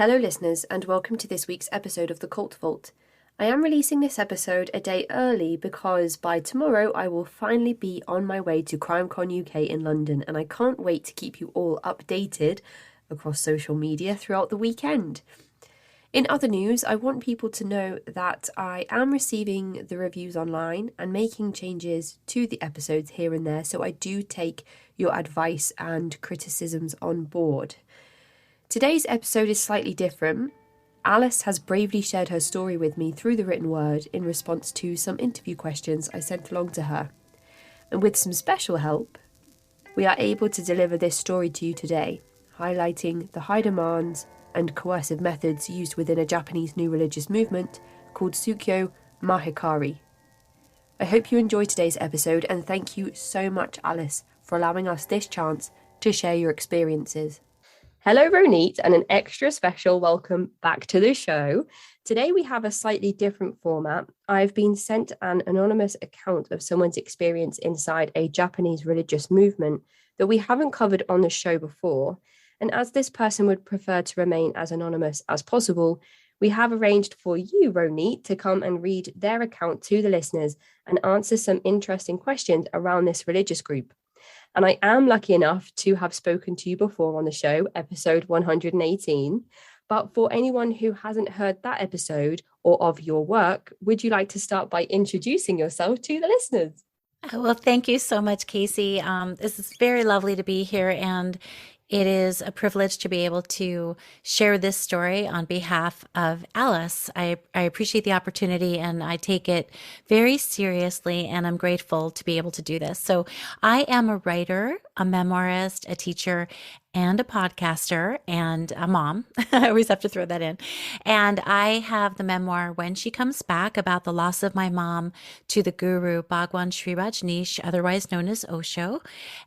Hello, listeners, and welcome to this week's episode of The Cult Vault. I am releasing this episode a day early because by tomorrow I will finally be on my way to CrimeCon UK in London, and I can't wait to keep you all updated across social media throughout the weekend. In other news, I want people to know that I am receiving the reviews online and making changes to the episodes here and there, so I do take your advice and criticisms on board. Today's episode is slightly different. Alice has bravely shared her story with me through the written word in response to some interview questions I sent along to her. And with some special help, we are able to deliver this story to you today, highlighting the high demands and coercive methods used within a Japanese new religious movement called Sukyo Mahikari. I hope you enjoy today's episode, and thank you so much, Alice, for allowing us this chance to share your experiences. Hello, Ronit, and an extra special welcome back to the show. Today we have a slightly different format. I've been sent an anonymous account of someone's experience inside a Japanese religious movement that we haven't covered on the show before. And as this person would prefer to remain as anonymous as possible, we have arranged for you, Ronit, to come and read their account to the listeners and answer some interesting questions around this religious group. And I am lucky enough to have spoken to you before on the show, episode 118. But for anyone who hasn't heard that episode or of your work, would you like to start by introducing yourself to the listeners? Well, thank you so much, Casey. This is very lovely to be here, and it is a privilege to be able to share this story on behalf of Alice. I appreciate the opportunity, and I take it very seriously, and I'm grateful to be able to do this. So I am a writer, a memoirist, a teacher, and a podcaster, and a mom. I always have to throw that in. And I have the memoir When She Comes Back, about the loss of my mom to the guru Bhagwan Sri Rajneesh, otherwise known as Osho,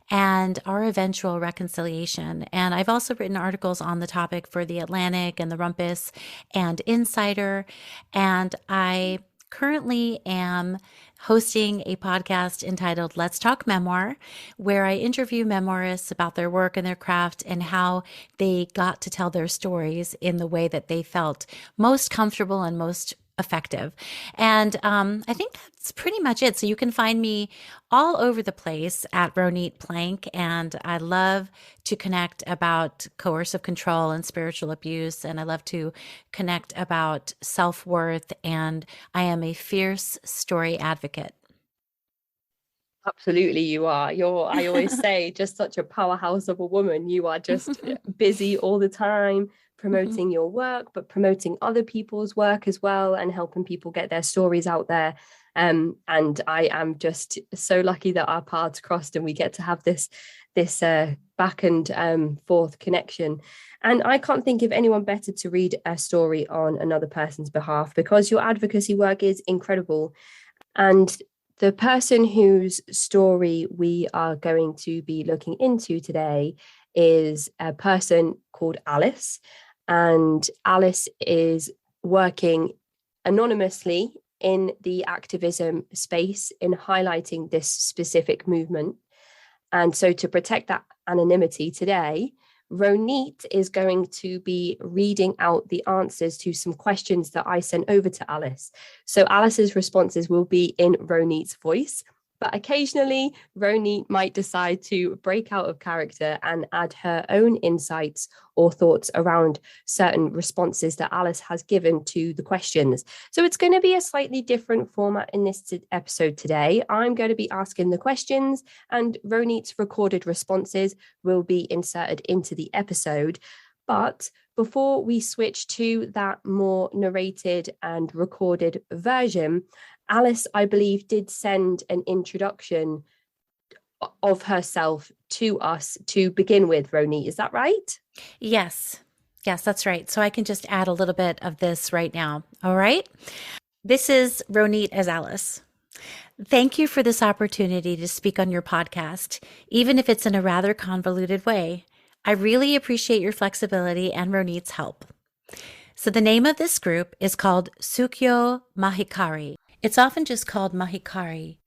and our eventual reconciliation. And I've also written articles on the topic for The Atlantic and The Rumpus and Insider. And I currently am hosting a podcast entitled Let's Talk Memoir, where I interview memoirists about their work and their craft and how they got to tell their stories in the way that they felt most comfortable and most effective. And I think that's pretty much it. So you can find me all over the place at Ronit Plank, and I love to connect about coercive control and spiritual abuse, and I love to connect about self-worth, and I am a fierce story advocate. Absolutely, you are. I always say, just such a powerhouse of a woman. You are just busy all the time, promoting your work, but promoting other people's work as well and helping people get their stories out there. And I am just so lucky that our paths crossed and we get to have this back and forth connection. And I can't think of anyone better to read a story on another person's behalf, because your advocacy work is incredible. And the person whose story we are going to be looking into today is a person called Alice. And Alice is working anonymously in the activism space in highlighting this specific movement. And so to protect that anonymity today, Ronit is going to be reading out the answers to some questions that I sent over to Alice. So Alice's responses will be in Ronit's voice, but occasionally Ronit might decide to break out of character and add her own insights or thoughts around certain responses that Alice has given to the questions. So it's going to be a slightly different format in this episode today. I'm going to be asking the questions, and Ronit's recorded responses will be inserted into the episode. But before we switch to that more narrated and recorded version, Alice, I believe, did send an introduction of herself to us to begin with, Ronit. Is that right? Yes. Yes, that's right. So I can just add a little bit of this right now. All right. This is Ronit as Alice. Thank you for this opportunity to speak on your podcast, even if it's in a rather convoluted way. I really appreciate your flexibility and Ronit's help. So the name of this group is called Sukyo Mahikari. It's often just called Mahikari.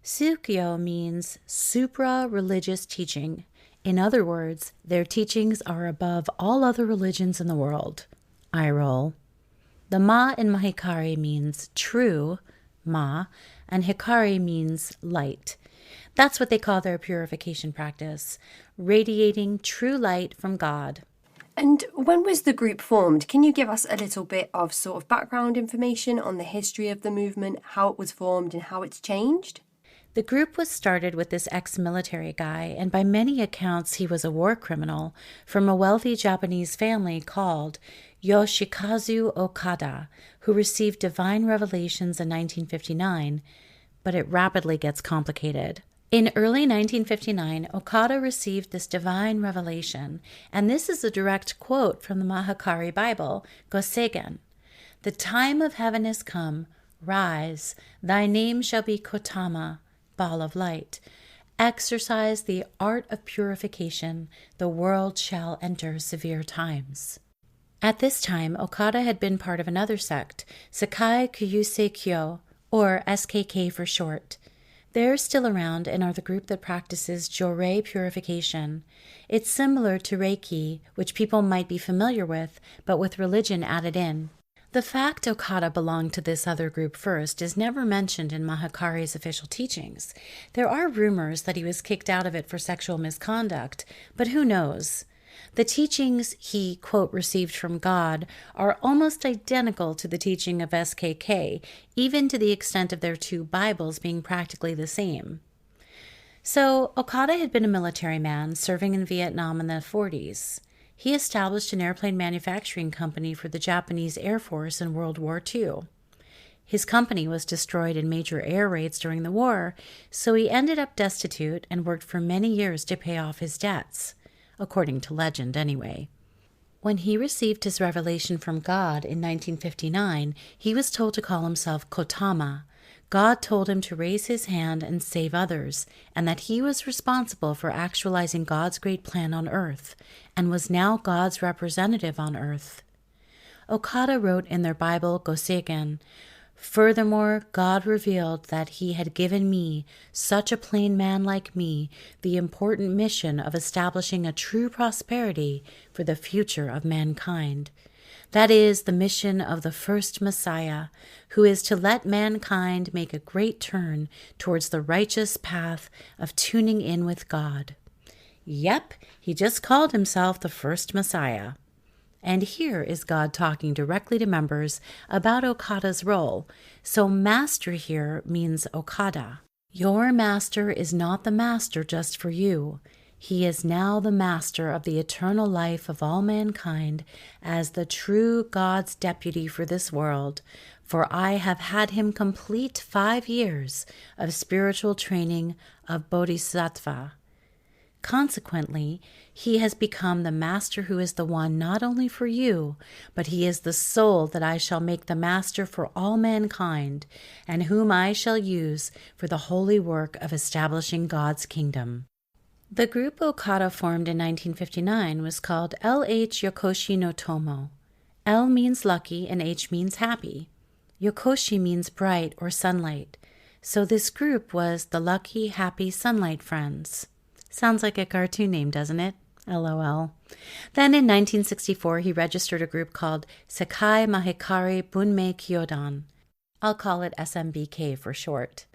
Sukyo means supra-religious teaching. In other words, their teachings are above all other religions in the world. Eye roll. The Ma in Mahikari means true, Ma, and Hikari means light. That's what they call their purification practice, radiating true light from God. And when was the group formed? Can you give us a little bit of sort of background information on the history of the movement, how it was formed, and how it's changed? The group was started with this ex-military guy, and by many accounts he was a war criminal from a wealthy Japanese family called Yoshikazu Okada, who received divine revelations in 1959, but it rapidly gets complicated. In early 1959, Okada received this divine revelation, and this is a direct quote from the Mahikari Bible, Goseigen. "The time of heaven is come, rise, thy name shall be Kotama, ball of light. Exercise the art of purification, the world shall enter severe times." At this time, Okada had been part of another sect, Sakai Kyusei Kyo, or SKK for short. They're still around and are the group that practices Jorei purification. It's similar to Reiki, which people might be familiar with, but with religion added in. The fact Okada belonged to this other group first is never mentioned in Mahikari's official teachings. There are rumors that he was kicked out of it for sexual misconduct, but who knows? The teachings he, quote, received from God are almost identical to the teaching of SKK, even to the extent of their two Bibles being practically the same. So, Okada had been a military man serving in Vietnam in the 40s. He established an airplane manufacturing company for the Japanese Air Force in World War II. His company was destroyed in major air raids during the war, so he ended up destitute and worked for many years to pay off his debts. According to legend, anyway. When he received his revelation from God in 1959, he was told to call himself Kotama. God told him to raise his hand and save others, and that he was responsible for actualizing God's great plan on earth, and was now God's representative on earth. Okada wrote in their Bible, Goseigen, "Furthermore, God revealed that he had given me, such a plain man like me, the important mission of establishing a true prosperity for the future of mankind. That is the mission of the first Messiah, who is to let mankind make a great turn towards the righteous path of tuning in with God." Yep, he just called himself the first Messiah. And here is God talking directly to members about Okada's role. So master here means Okada. Your master is not the master just for you. He is now the master of the eternal life of all mankind as the true God's deputy for this world. For I have had him complete 5 years of spiritual training of Bodhisattva. Consequently, he has become the master who is the one not only for you, but he is the soul that I shall make the master for all mankind, and whom I shall use for the holy work of establishing God's kingdom. The group Okada formed in 1959 was called LH Yokoshi no Tomo. L means lucky and H means happy. Yokoshi means bright or sunlight. So this group was the Lucky, Happy Sunlight Friends. Sounds like a cartoon name, doesn't it? LOL. Then in 1964, he registered a group called Sakai Mahikari Bunmei Kyodan. I'll call it SMBK for short.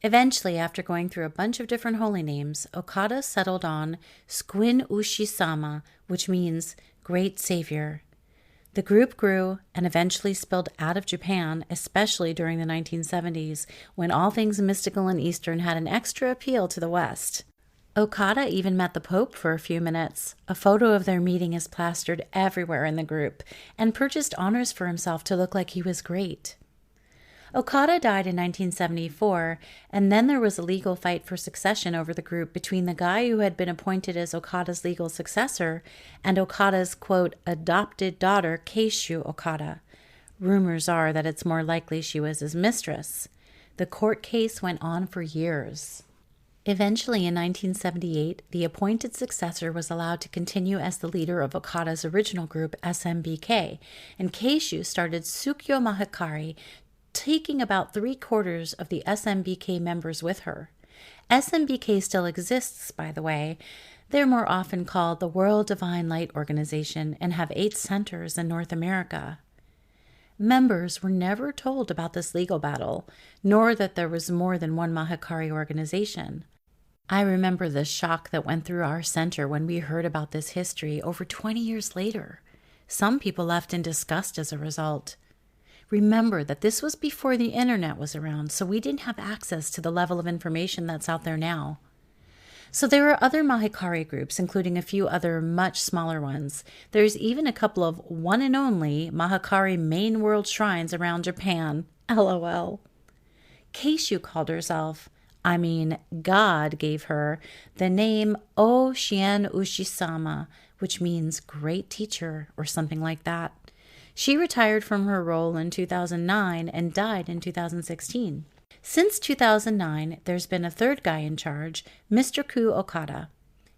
Eventually, after going through a bunch of different holy names, Okada settled on Squin Ushi-sama, which means Great Savior. The group grew and eventually spilled out of Japan, especially during the 1970s, when all things mystical and Eastern had an extra appeal to the West. Okada even met the Pope for a few minutes. A photo of their meeting is plastered everywhere in the group, and purchased honors for himself to look like he was great. Okada died in 1974, and then there was a legal fight for succession over the group between the guy who had been appointed as Okada's legal successor and Okada's, quote, adopted daughter, Keishu Okada. Rumors are that it's more likely she was his mistress. The court case went on for years. Eventually, in 1978, the appointed successor was allowed to continue as the leader of Okada's original group, SMBK, and Keishu started Sukyo Mahikari, taking about 3/4 of the SMBK members with her. SMBK still exists, by the way. They're more often called the World Divine Light Organization and have 8 centers in North America. Members were never told about this legal battle, nor that there was more than one Mahikari organization. I remember the shock that went through our center when we heard about this history over 20 years later. Some people left in disgust as a result. Remember that this was before the internet was around, so we didn't have access to the level of information that's out there now. So there are other Mahikari groups, including a few other much smaller ones. There's even a couple of one and only Mahikari main world shrines around Japan. LOL. Keishu called herself, God gave her, the name O Shien Ushi-sama, which means great teacher or something like that. She retired from her role in 2009 and died in 2016. Since 2009, there's been a third guy in charge, Mr. Ku Okada.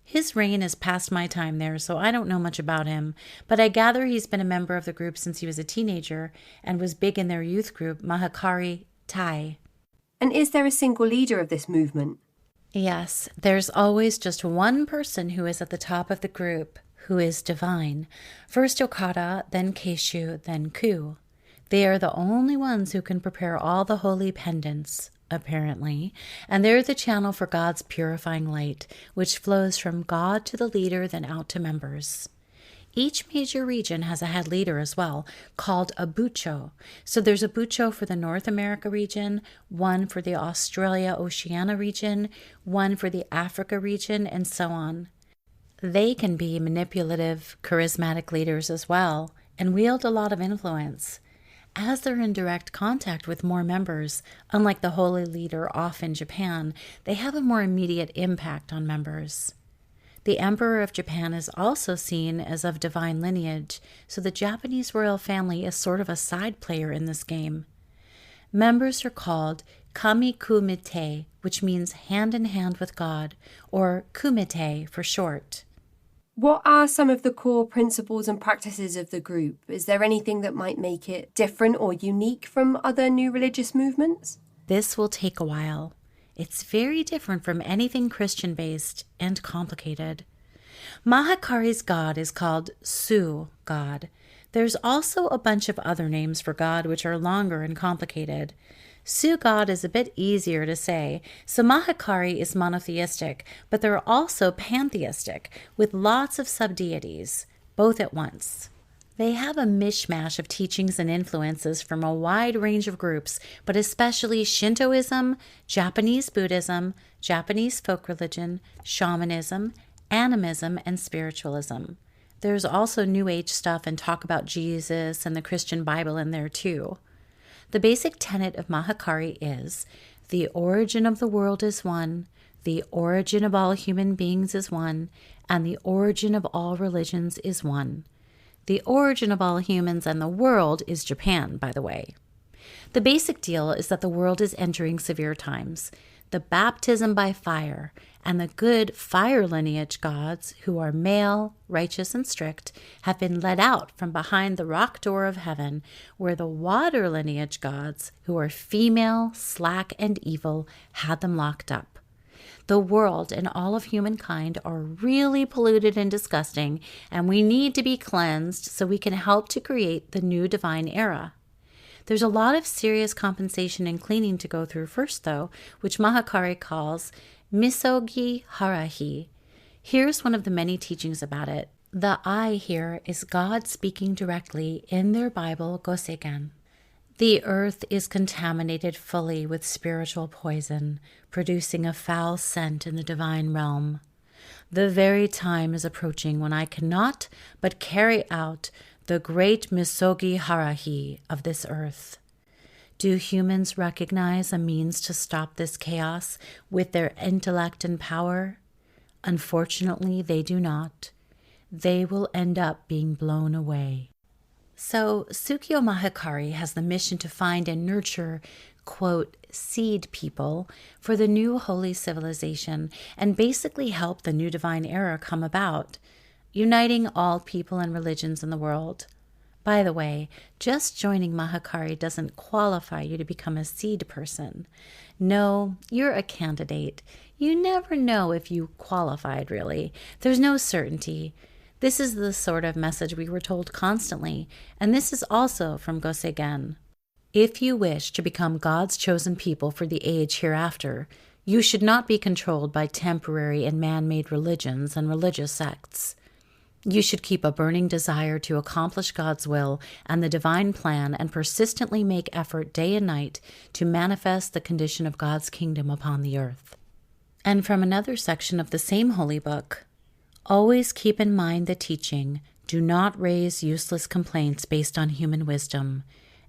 His reign is past my time there, so I don't know much about him, but I gather he's been a member of the group since he was a teenager and was big in their youth group, Mahikari Tai. And is there a single leader of this movement? Yes, there's always just one person who is at the top of the group, who is divine. First Okada, then Keishu, then Ku. They are the only ones who can prepare all the holy pendants, apparently, and they're the channel for God's purifying light, which flows from God to the leader, then out to members. Each major region has a head leader as well, called a bucho. So there's a bucho for the North America region, one for the Australia-Oceania region, one for the Africa region, and so on. They can be manipulative, charismatic leaders as well, and wield a lot of influence. As they're in direct contact with more members, unlike the holy leader off in Japan, they have a more immediate impact on members. The Emperor of Japan is also seen as of divine lineage, so the Japanese royal family is sort of a side player in this game. Members are called Kami Kumite, which means hand in hand with God, or Kumite for short. What are some of the core principles and practices of the group? Is there anything that might make it different or unique from other new religious movements? This will take a while. It's very different from anything Christian-based and complicated. Mahikari's God is called Su God. There's also a bunch of other names for God which are longer and complicated. Su God is a bit easier to say, so Mahikari is monotheistic, but they're also pantheistic, with lots of sub-deities, both at once. They have a mishmash of teachings and influences from a wide range of groups, but especially Shintoism, Japanese Buddhism, Japanese folk religion, shamanism, animism, and spiritualism. There's also New Age stuff and talk about Jesus and the Christian Bible in there too. The basic tenet of Mahikari is, the origin of the world is one, the origin of all human beings is one, and the origin of all religions is one. The origin of all humans and the world is Japan, by the way. The basic deal is that the world is entering severe times. The baptism by fire and the good fire lineage gods, who are male, righteous, and strict, have been led out from behind the rock door of heaven, where the water lineage gods, who are female, slack, and evil, had them locked up. The world and all of humankind are really polluted and disgusting, and we need to be cleansed so we can help to create the new divine era. There's a lot of serious compensation and cleaning to go through first, though, which Mahikari calls misogi harahi. Here's one of the many teachings about it. The I here is God speaking directly in their Bible, Goseikan. The earth is contaminated fully with spiritual poison, producing a foul scent in the divine realm. The very time is approaching when I cannot but carry out the great misogi harahi of this earth. Do humans recognize a means to stop this chaos with their intellect and power? Unfortunately, they do not. They will end up being blown away. So, Sukyo Mahikari has the mission to find and nurture, quote, seed people for the new holy civilization and basically help the new divine era come about, uniting all people and religions in the world. By the way, just joining Mahikari doesn't qualify you to become a seed person. No, you're a candidate. You never know if you qualified, really. There's no certainty. This is the sort of message we were told constantly, and this is also from Goseigen. If you wish to become God's chosen people for the age hereafter, you should not be controlled by temporary and man-made religions and religious sects. You should keep a burning desire to accomplish God's will and the divine plan and persistently make effort day and night to manifest the condition of God's kingdom upon the earth. And from another section of the same holy book, always keep in mind the teaching, do not raise useless complaints based on human wisdom,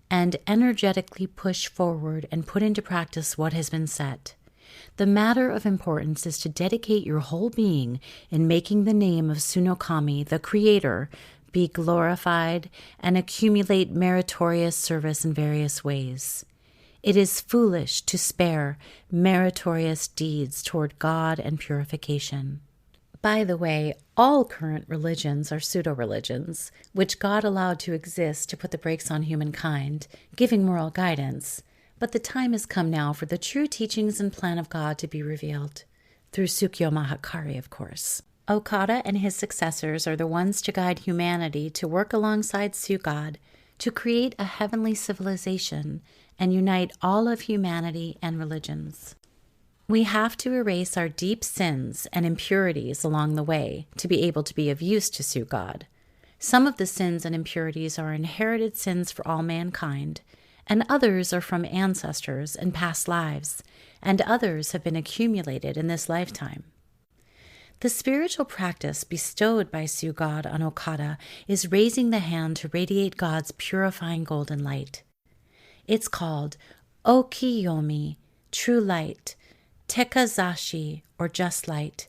and energetically push forward and put into practice what has been set. The matter of importance is to dedicate your whole being in making the name of Tsunokami, the Creator, be glorified and accumulate meritorious service in various ways. It is foolish to spare meritorious deeds toward God and purification. By the way, all current religions are pseudo-religions, which God allowed to exist to put the brakes on humankind, giving moral guidance. But the time has come now for the true teachings and plan of God to be revealed, through Sukyo Mahikari, of course. Okada and his successors are the ones to guide humanity to work alongside Sugod, to create a heavenly civilization and unite all of humanity and religions. We have to erase our deep sins and impurities along the way to be able to be of use to Sugod. Some of the sins and impurities are inherited sins for all mankind, and others are from ancestors and past lives, and others have been accumulated in this lifetime. The spiritual practice bestowed by Sugod on Okada is raising the hand to radiate God's purifying golden light. It's called Okiyomi, true light, Tekazashi, or just light.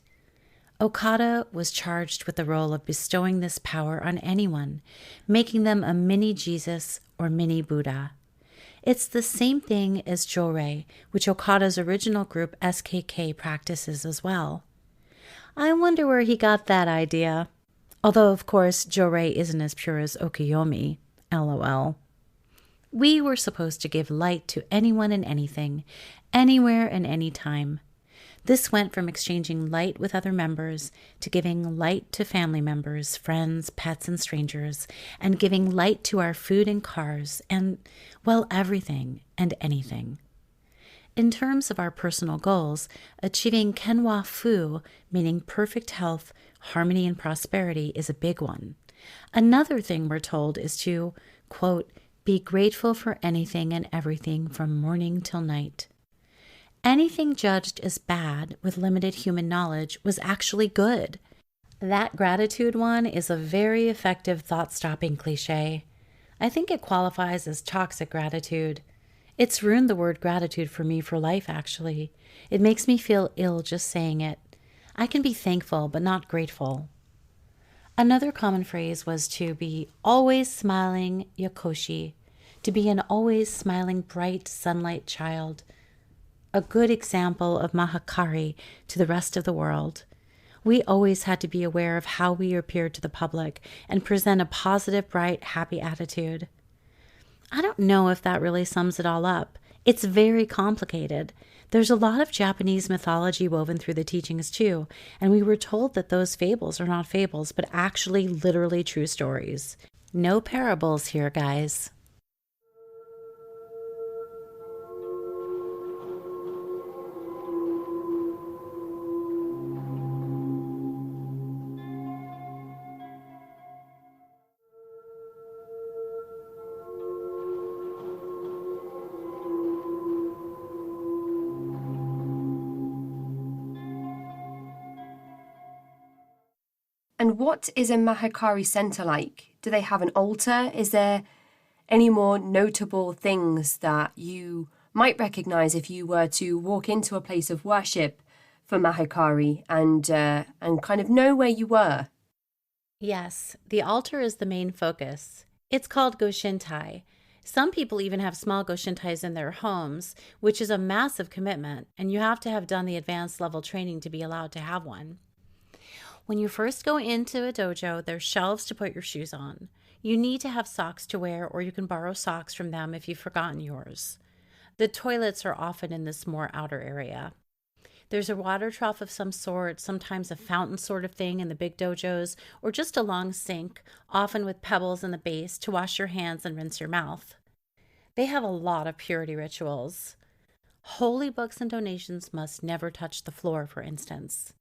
Okada was charged with the role of bestowing this power on anyone, making them a mini Jesus or mini Buddha. It's the same thing as Jorei, which Okada's original group SKK practices as well. I wonder where he got that idea. Although, of course, Jorei isn't as pure as Okiyomi. LOL. We were supposed to give light to anyone and anything, anywhere and any time. This went from exchanging light with other members to giving light to family members, friends, pets, and strangers, and giving light to our food and cars, and, well, everything and anything. In terms of our personal goals, achieving Kenwa Fu, meaning perfect health, harmony, and prosperity, is a big one. Another thing we're told is to, quote, be grateful for anything and everything from morning till night. Anything judged as bad with limited human knowledge was actually good. That gratitude one is a very effective thought-stopping cliche. I think it qualifies as toxic gratitude. It's ruined the word gratitude for me for life, actually. It makes me feel ill just saying it. I can be thankful, but not grateful. Another common phrase was to be always smiling yakoshi, to be an always smiling bright sunlight child, a good example of Mahikari to the rest of the world. We always had to be aware of how we appeared to the public and present a positive, bright, happy attitude. I don't know if that really sums it all up. It's very complicated. There's a lot of Japanese mythology woven through the teachings too, and we were told that those fables are not fables, but actually literally true stories. No parables here, guys. And what is a Mahikari center like? Do they have an altar? Is there any more notable things that you might recognize if you were to walk into a place of worship for Mahikari and kind of know where you were? Yes, the altar is the main focus. It's called Goshintai. Some people even have small Goshintais in their homes, which is a massive commitment, and you have to have done the advanced level training to be allowed to have one. When you first go into a dojo, there's shelves to put your shoes on. You need to have socks to wear, or you can borrow socks from them if you've forgotten yours. The toilets are often in this more outer area. There's a water trough of some sort, sometimes a fountain sort of thing in the big dojos, or just a long sink, often with pebbles in the base to wash your hands and rinse your mouth. They have a lot of purity rituals. Holy books and donations must never touch the floor, for instance.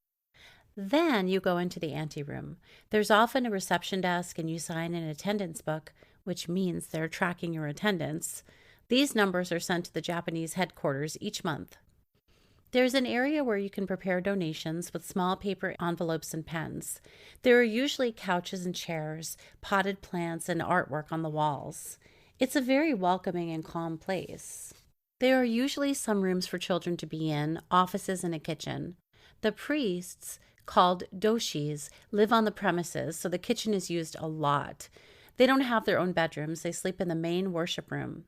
Then you go into the anteroom. There's often a reception desk and you sign an attendance book, which means they're tracking your attendance. These numbers are sent to the Japanese headquarters each month. There's an area where you can prepare donations with small paper envelopes and pens. There are usually couches and chairs, potted plants, and artwork on the walls. It's a very welcoming and calm place. There are usually some rooms for children to be in, offices, and a kitchen. The priests, called doshis, live on the premises, so the kitchen is used a lot. They don't have their own bedrooms. They sleep in the main worship room.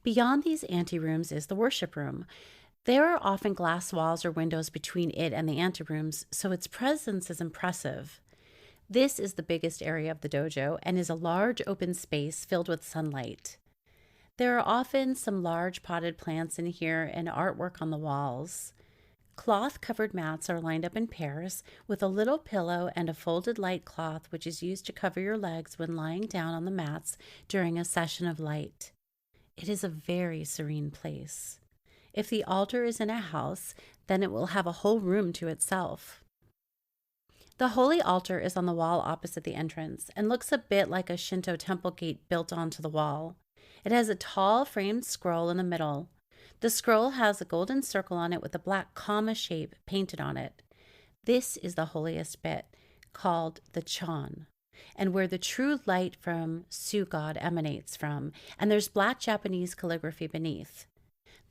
Beyond these anterooms is the worship room. There are often glass walls or windows between it and the anterooms, so its presence is impressive. This is the biggest area of the dojo and is a large open space filled with sunlight. There are often some large potted plants in here and artwork on the walls. Cloth-covered mats are lined up in pairs with a little pillow and a folded light cloth which is used to cover your legs when lying down on the mats during a session of light. It is a very serene place. If the altar is in a house, then it will have a whole room to itself. The holy altar is on the wall opposite the entrance and looks a bit like a Shinto temple gate built onto the wall. It has a tall framed scroll in the middle. The scroll has a golden circle on it with a black kama shape painted on it. This is the holiest bit, called the Chan, and where the true light from Su God emanates from, and there's black Japanese calligraphy beneath.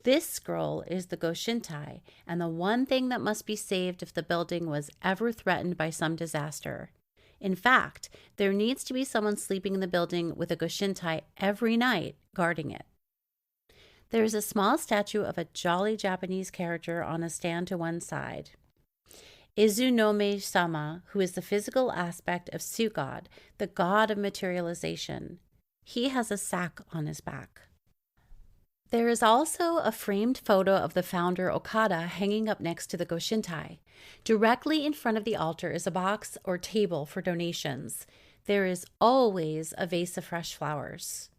This scroll is the Goshintai, and the one thing that must be saved if the building was ever threatened by some disaster. In fact, there needs to be someone sleeping in the building with a Goshintai every night guarding it. There is a small statue of a jolly Japanese character on a stand to one side. Izunome-sama, who is the physical aspect of Su God, the god of materialization. He has a sack on his back. There is also a framed photo of the founder Okada hanging up next to the Goshintai. Directly in front of the altar is a box or table for donations. There is always a vase of fresh flowers.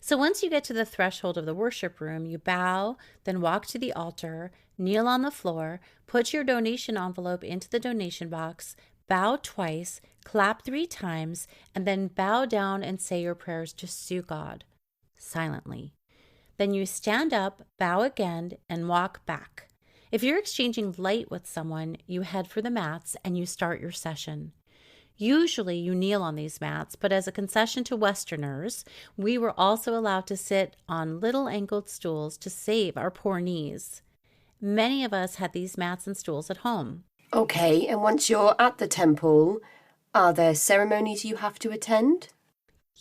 So once you get to the threshold of the worship room, you bow, then walk to the altar, kneel on the floor, put your donation envelope into the donation box, bow twice, clap 3 times, and then bow down and say your prayers to Su God, silently. Then you stand up, bow again, and walk back. If you're exchanging light with someone, you head for the mats and you start your session. Usually you kneel on these mats, but as a concession to Westerners, we were also allowed to sit on little angled stools to save our poor knees. Many of us had these mats and stools at home. Okay, and once you're at the temple, are there ceremonies you have to attend?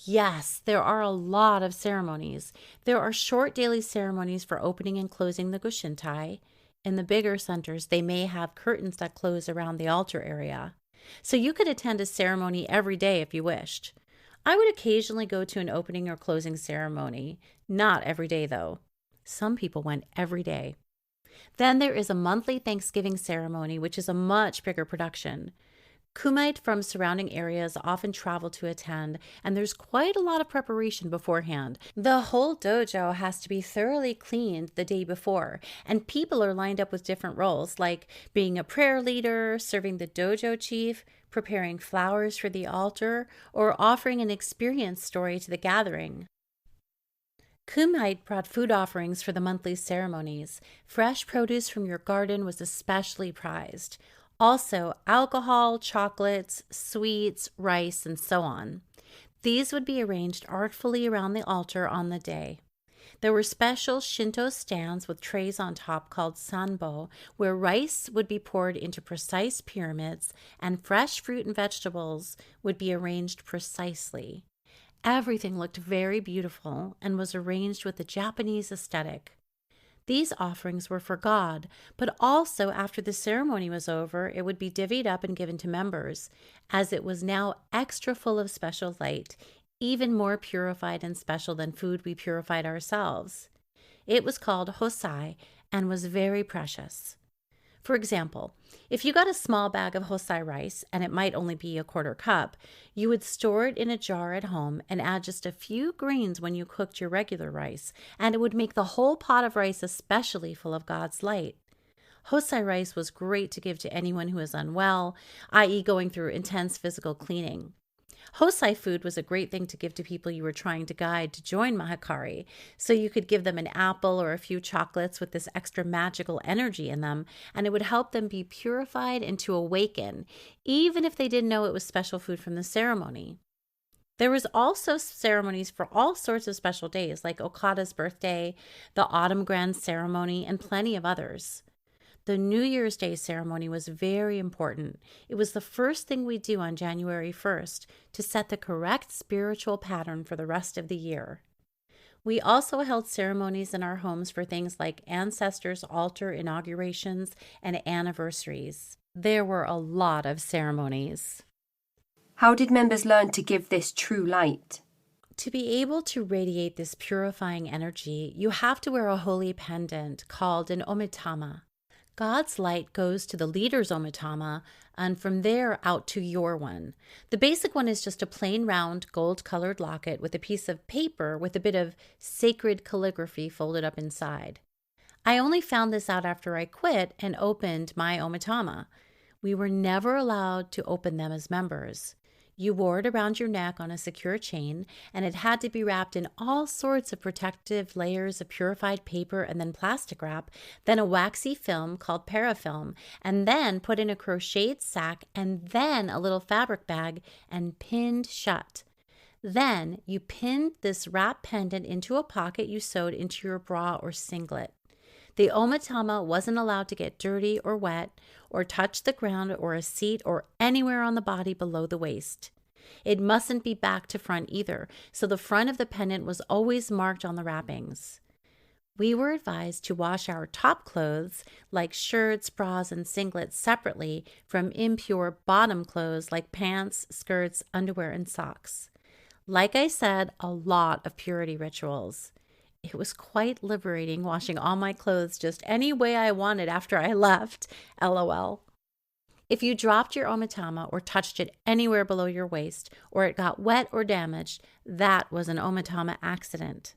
Yes, there are a lot of ceremonies. There are short daily ceremonies for opening and closing the Goshintai. In the bigger centers, they may have curtains that close around the altar area. So you could attend a ceremony every day if you wished. I would occasionally go to an opening or closing ceremony. Not every day, though. Some people went every day. Then there is a monthly Thanksgiving ceremony, which is a much bigger production. Kumites from surrounding areas often travel to attend, and there's quite a lot of preparation beforehand. The whole dojo has to be thoroughly cleaned the day before, and people are lined up with different roles, like being a prayer leader, serving the dojo chief, preparing flowers for the altar, or offering an experience story to the gathering. Kumite brought food offerings for the monthly ceremonies. Fresh produce from your garden was especially prized. Also, alcohol, chocolates, sweets, rice, and so on. These would be arranged artfully around the altar on the day. There were special Shinto stands with trays on top called sanbo, where rice would be poured into precise pyramids and fresh fruit and vegetables would be arranged precisely. Everything looked very beautiful and was arranged with the Japanese aesthetic. These offerings were for God, but also after the ceremony was over, it would be divvied up and given to members. As it was now extra full of special light, even more purified and special than food we purified ourselves. It was called hosai and was very precious. For example, if you got a small bag of hosai rice, and it might only be a quarter cup, you would store it in a jar at home and add just a few grains when you cooked your regular rice, and it would make the whole pot of rice especially full of God's light. Hosai rice was great to give to anyone who is unwell, i.e., going through intense physical cleaning. Hosai food was a great thing to give to people you were trying to guide to join Mahikari, so you could give them an apple or a few chocolates with this extra magical energy in them, and it would help them be purified and to awaken, even if they didn't know it was special food from the ceremony. There was also ceremonies for all sorts of special days, like Okada's birthday, the Autumn Grand Ceremony, and plenty of others. The New Year's Day ceremony was very important. It was the first thing we do on January 1st to set the correct spiritual pattern for the rest of the year. We also held ceremonies in our homes for things like ancestors' altar inaugurations and anniversaries. There were a lot of ceremonies. How did members learn to give this true light? To be able to radiate this purifying energy, you have to wear a holy pendant called an omitama. God's light goes to the leader's omitama, and from there out to your one. The basic one is just a plain round gold-colored locket with a piece of paper with a bit of sacred calligraphy folded up inside. I only found this out after I quit and opened my omitama. We were never allowed to open them as members. You wore it around your neck on a secure chain, and it had to be wrapped in all sorts of protective layers of purified paper and then plastic wrap, then a waxy film called parafilm, and then put in a crocheted sack and then a little fabric bag and pinned shut. Then you pinned this wrap pendant into a pocket you sewed into your bra or singlet. The omitama wasn't allowed to get dirty or wet or touch the ground or a seat or anywhere on the body below the waist. It mustn't be back to front either, so the front of the pendant was always marked on the wrappings. We were advised to wash our top clothes, like shirts, bras, and singlets, separately from impure bottom clothes like pants, skirts, underwear, and socks. Like I said, a lot of purity rituals. It was quite liberating washing all my clothes just any way I wanted after I left, LOL. If you dropped your omitama or touched it anywhere below your waist, or it got wet or damaged, that was an omitama accident.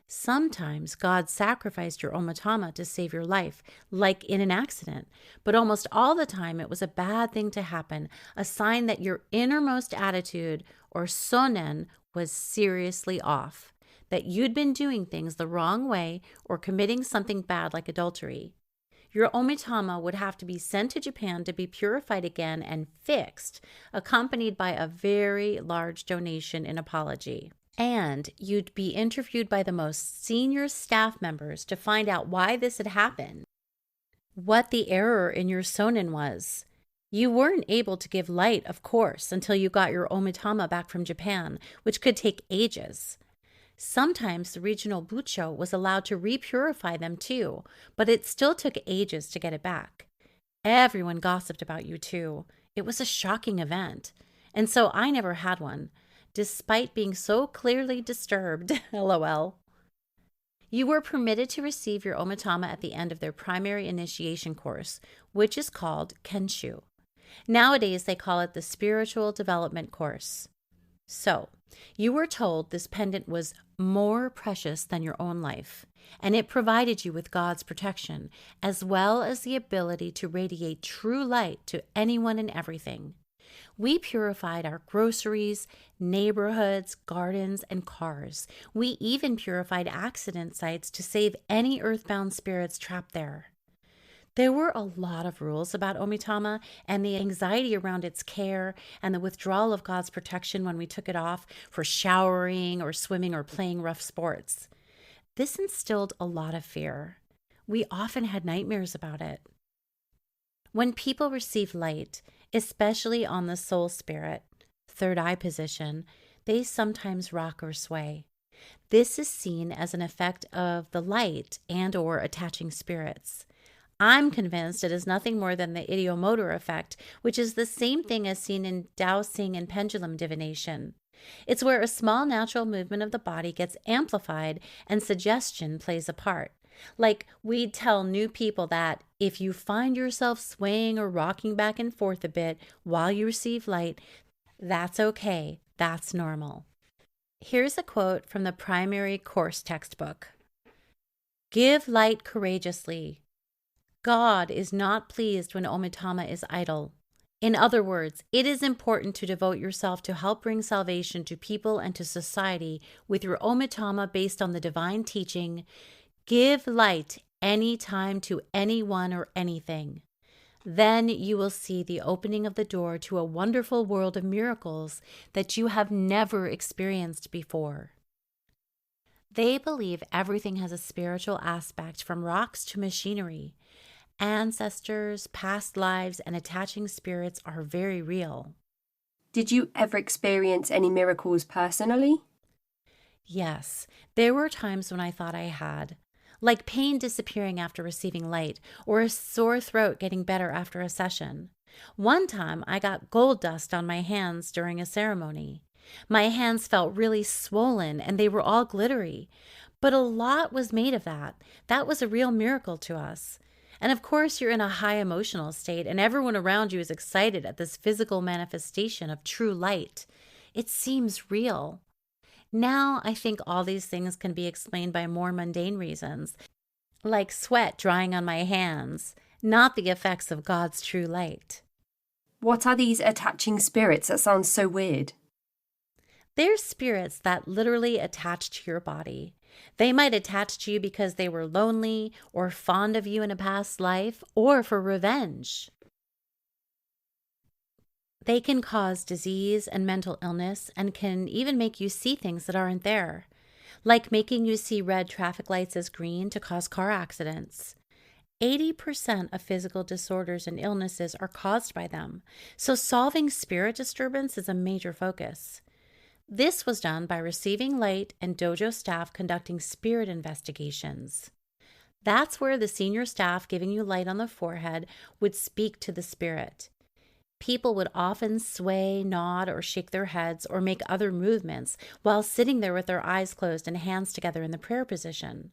Sometimes God sacrificed your omitama to save your life, like in an accident, but almost all the time it was a bad thing to happen, a sign that your innermost attitude, or sonen, was seriously off, that you'd been doing things the wrong way or committing something bad like adultery. Your omitama would have to be sent to Japan to be purified again and fixed, accompanied by a very large donation in apology. And you'd be interviewed by the most senior staff members to find out why this had happened, what the error in your sonen was. You weren't able to give light, of course, until you got your omitama back from Japan, which could take ages. Sometimes the regional bucho was allowed to repurify them too, but it still took ages to get it back. Everyone gossiped about you too. It was a shocking event. And so I never had one, despite being so clearly disturbed, LOL. You were permitted to receive your omitama at the end of their primary initiation course, which is called Kenshu. Nowadays, they call it the Spiritual Development Course. So, you were told this pendant was more precious than your own life, and it provided you with God's protection, as well as the ability to radiate true light to anyone and everything. We purified our groceries, neighborhoods, gardens, and cars. We even purified accident sites to save any earthbound spirits trapped there. There were a lot of rules about omitama and the anxiety around its care and the withdrawal of God's protection when we took it off for showering or swimming or playing rough sports. This instilled a lot of fear. We often had nightmares about it. When people receive light, especially on the soul spirit, third eye position, they sometimes rock or sway. This is seen as an effect of the light and or attaching spirits. I'm convinced it is nothing more than the ideomotor effect, which is the same thing as seen in dowsing and pendulum divination. It's where a small natural movement of the body gets amplified and suggestion plays a part. Like we'd tell new people that if you find yourself swaying or rocking back and forth a bit while you receive light, that's okay. That's normal. Here's a quote from the primary course textbook. Give light courageously. God is not pleased when omitama is idle. In other words, it is important to devote yourself to help bring salvation to people and to society with your omitama based on the divine teaching, give light any time to anyone or anything. Then you will see the opening of the door to a wonderful world of miracles that you have never experienced before. They believe everything has a spiritual aspect, from rocks to machinery. Ancestors, past lives, and attaching spirits are very real. Did you ever experience any miracles personally? Yes, there were times when I thought I had, like pain disappearing after receiving light, or a sore throat getting better after a session. One time I got gold dust on my hands during a ceremony. My hands felt really swollen and they were all glittery, but a lot was made of that. That was a real miracle to us. And of course, you're in a high emotional state, and everyone around you is excited at this physical manifestation of true light. It seems real. Now, I think all these things can be explained by more mundane reasons, like sweat drying on my hands, not the effects of God's true light. What are these attaching spirits? That sounds so weird. They're spirits that literally attach to your body. They might attach to you because they were lonely or fond of you in a past life or for revenge. They can cause disease and mental illness and can even make you see things that aren't there, like making you see red traffic lights as green to cause car accidents. 80% of physical disorders and illnesses are caused by them, so solving spirit disturbance is a major focus. This was done by receiving light and dojo staff conducting spirit investigations. That's where the senior staff giving you light on the forehead would speak to the spirit. People would often sway, nod, or shake their heads or make other movements while sitting there with their eyes closed and hands together in the prayer position.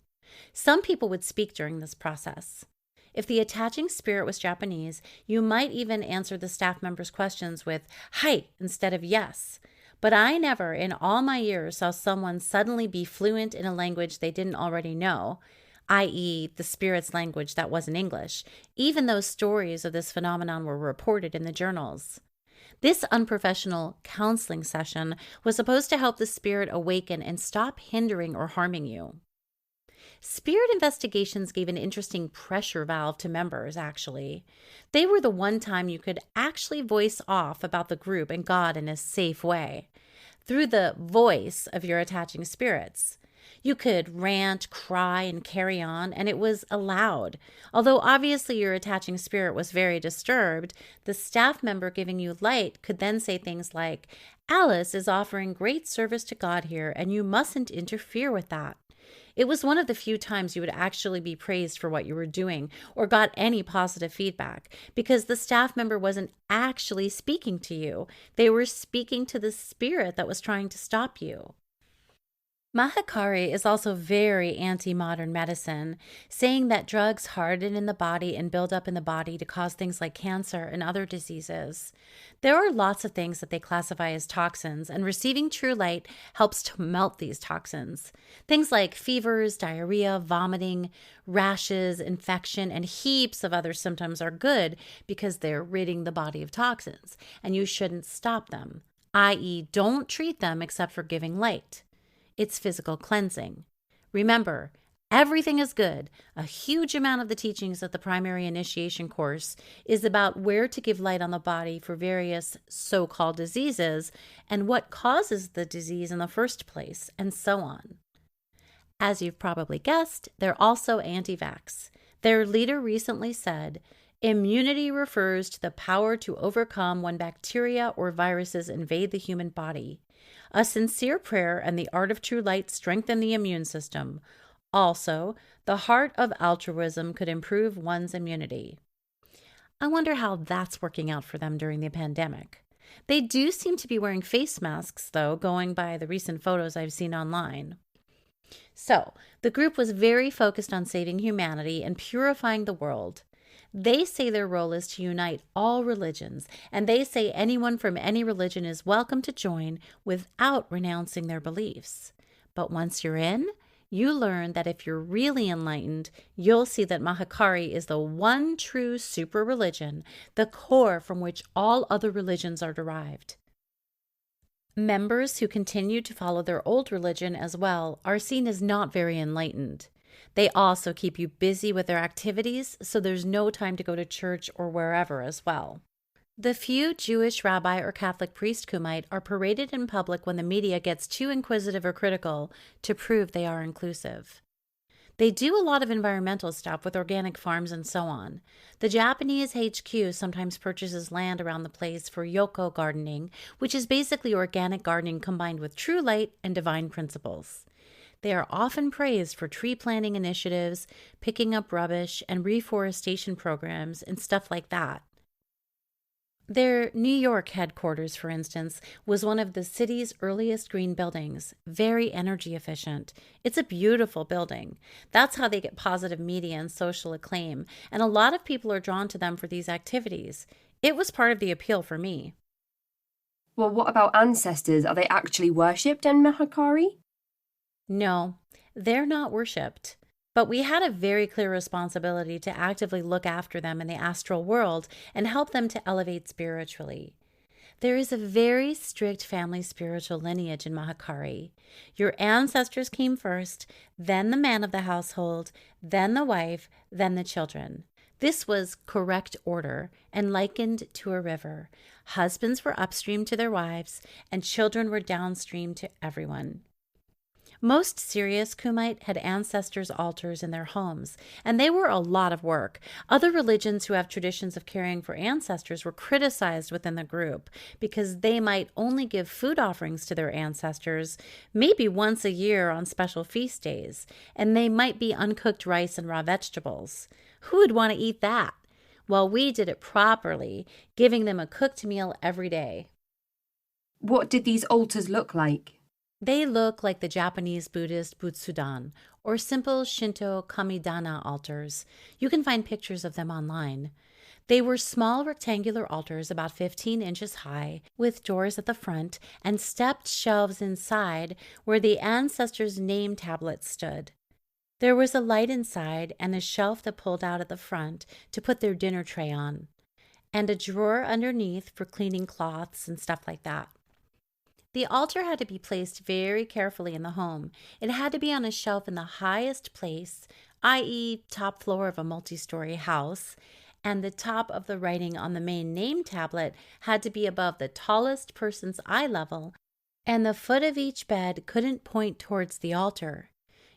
Some people would speak during this process. If the attaching spirit was Japanese, you might even answer the staff members' questions with "Hai" instead of "yes." But I never, in all my years, saw someone suddenly be fluent in a language they didn't already know, i.e., the spirit's language that wasn't English, even though stories of this phenomenon were reported in the journals. This unprofessional counseling session was supposed to help the spirit awaken and stop hindering or harming you. Spirit investigations gave an interesting pressure valve to members, actually. They were the one time you could actually voice off about the group and God in a safe way, through the voice of your attaching spirits. You could rant, cry, and carry on, and it was allowed. Although obviously your attaching spirit was very disturbed, the staff member giving you light could then say things like, "Alice is offering great service to God here, and you mustn't interfere with that." It was one of the few times you would actually be praised for what you were doing or got any positive feedback, because the staff member wasn't actually speaking to you. They were speaking to the spirit that was trying to stop you. Mahikari is also very anti-modern medicine, saying that drugs harden in the body and build up in the body to cause things like cancer and other diseases. There are lots of things that they classify as toxins, and receiving true light helps to melt these toxins. Things like fevers, diarrhea, vomiting, rashes, infection, and heaps of other symptoms are good because they're ridding the body of toxins, and you shouldn't stop them, i.e., don't treat them except for giving light. It's physical cleansing. Remember, everything is good. A huge amount of the teachings of the primary initiation course is about where to give light on the body for various so-called diseases and what causes the disease in the first place, and so on. As you've probably guessed, they're also anti-vax. Their leader recently said, "Immunity refers to the power to overcome when bacteria or viruses invade the human body. A sincere prayer and the art of true light strengthen the immune system. Also, the heart of altruism could improve one's immunity." I wonder how that's working out for them during the pandemic. They do seem to be wearing face masks, though, going by the recent photos I've seen online. So, the group was very focused on saving humanity and purifying the world. They say their role is to unite all religions, and they say anyone from any religion is welcome to join without renouncing their beliefs. But once you're in, you learn that if you're really enlightened, you'll see that Mahikari is the one true super religion, the core from which all other religions are derived. Members who continue to follow their old religion as well are seen as not very enlightened. They also keep you busy with their activities, so there's no time to go to church or wherever as well. The few Jewish rabbi or Catholic priest kumite are paraded in public when the media gets too inquisitive or critical to prove they are inclusive. They do a lot of environmental stuff with organic farms and so on. The Japanese HQ sometimes purchases land around the place for yoko gardening, which is basically organic gardening combined with true light and divine principles. They are often praised for tree planting initiatives, picking up rubbish, and reforestation programs and stuff like that. Their New York headquarters, for instance, was one of the city's earliest green buildings, very energy efficient. It's a beautiful building. That's how they get positive media and social acclaim, and a lot of people are drawn to them for these activities. It was part of the appeal for me. Well, what about ancestors? Are they actually worshipped in Mahikari? No, they're not worshipped. But we had a very clear responsibility to actively look after them in the astral world and help them to elevate spiritually. There is a very strict family spiritual lineage in Mahikari. Your ancestors came first, then the man of the household, then the wife, then the children. This was correct order and likened to a river. Husbands were upstream to their wives, and children were downstream to everyone. Most serious Kumite had ancestors' altars in their homes, and they were a lot of work. Other religions who have traditions of caring for ancestors were criticized within the group because they might only give food offerings to their ancestors maybe once a year on special feast days, and they might be uncooked rice and raw vegetables. Who would want to eat that? Well, we did it properly, giving them a cooked meal every day. What did these altars look like? They look like the Japanese Buddhist Butsudan or simple Shinto Kamidana altars. You can find pictures of them online. They were small rectangular altars about 15 inches high, with doors at the front and stepped shelves inside where the ancestors' name tablets stood. There was a light inside and a shelf that pulled out at the front to put their dinner tray on, and a drawer underneath for cleaning cloths and stuff like that. The altar had to be placed very carefully in the home. It had to be on a shelf in the highest place, i.e., top floor of a multi-story house, and the top of the writing on the main name tablet had to be above the tallest person's eye level, and the foot of each bed couldn't point towards the altar.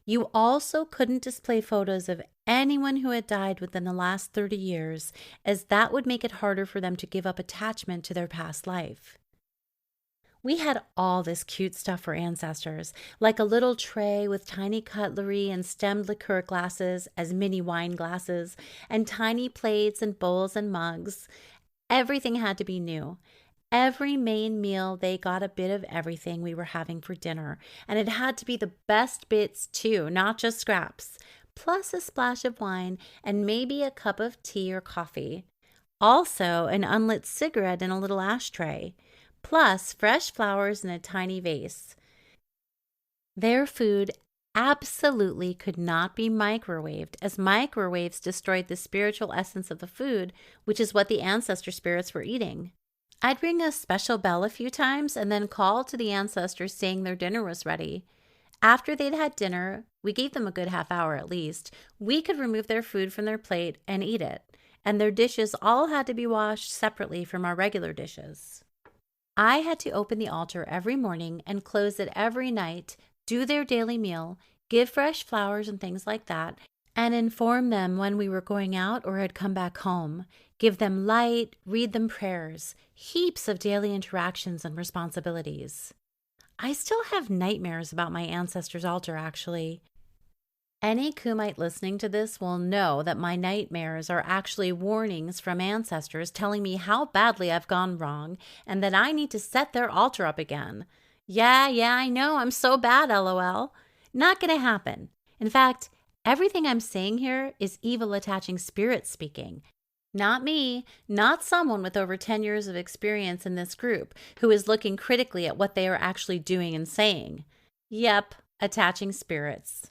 You also couldn't display photos of anyone who had died within the last 30 years, as that would make it harder for them to give up attachment to their past life. We had all this cute stuff for ancestors, like a little tray with tiny cutlery and stemmed liqueur glasses as mini wine glasses, and tiny plates and bowls and mugs. Everything had to be new. Every main meal, they got a bit of everything we were having for dinner, and it had to be the best bits too, not just scraps, plus a splash of wine and maybe a cup of tea or coffee. Also, an unlit cigarette in a little ashtray, plus fresh flowers in a tiny vase. Their food absolutely could not be microwaved, as microwaves destroyed the spiritual essence of the food, which is what the ancestor spirits were eating. I'd ring a special bell a few times and then call to the ancestors saying their dinner was ready. After they'd had dinner, we gave them a good half hour at least, we could remove their food from their plate and eat it, and their dishes all had to be washed separately from our regular dishes. I had to open the altar every morning and close it every night, do their daily meal, give fresh flowers and things like that, and inform them when we were going out or had come back home, give them light, read them prayers, heaps of daily interactions and responsibilities. I still have nightmares about my ancestors' altar, actually. Any Kumite listening to this will know that my nightmares are actually warnings from ancestors telling me how badly I've gone wrong and that I need to set their altar up again. Yeah, I know, I'm so bad, lol. Not gonna happen. In fact, everything I'm saying here is evil attaching spirits speaking. Not me, not someone with over 10 years of experience in this group who is looking critically at what they are actually doing and saying. Yep, attaching spirits.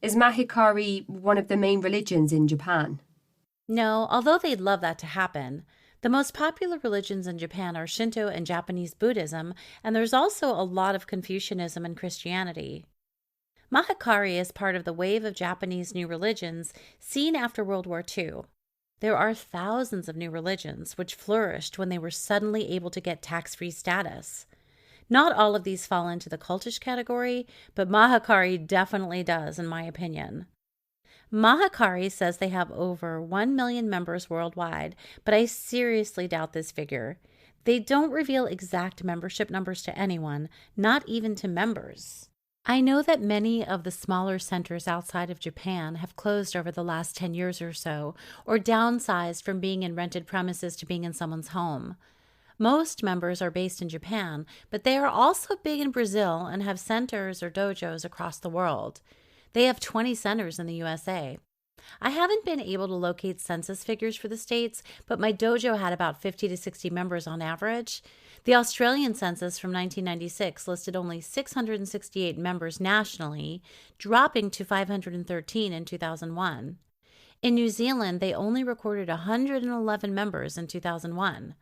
Is Mahikari one of the main religions in Japan? No, although they'd love that to happen. The most popular religions in Japan are Shinto and Japanese Buddhism, and there's also a lot of Confucianism and Christianity. Mahikari is part of the wave of Japanese new religions seen after World War II. There are thousands of new religions which flourished when they were suddenly able to get tax-free status. Not all of these fall into the cultish category, but Mahikari definitely does, in my opinion. Mahikari says they have over 1 million members worldwide, but I seriously doubt this figure. They don't reveal exact membership numbers to anyone, not even to members. I know that many of the smaller centers outside of Japan have closed over the last 10 years or so, or downsized from being in rented premises to being in someone's home. Most members are based in Japan, but they are also big in Brazil and have centers or dojos across the world. They have 20 centers in the USA. I haven't been able to locate census figures for the states, but my dojo had about 50 to 60 members on average. The Australian census from 1996 listed only 668 members nationally, dropping to 513 in 2001. In New Zealand, they only recorded 111 members in 2001.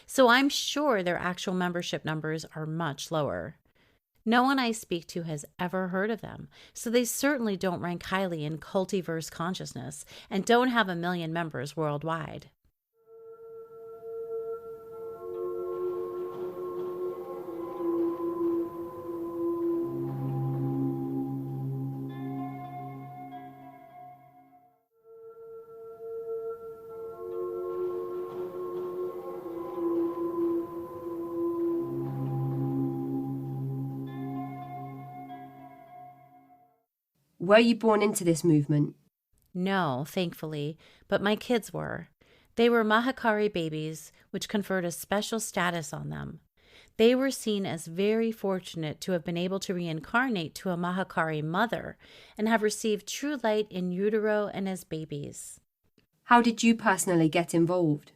So I'm sure their actual membership numbers are much lower. No one I speak to has ever heard of them, so they certainly don't rank highly in cultiverse consciousness and don't have 1 million members worldwide. Were you born into this movement? No, thankfully, but my kids were. They were Mahikari babies, which conferred a special status on them. They were seen as very fortunate to have been able to reincarnate to a Mahikari mother and have received true light in utero and as babies. How did you personally get involved?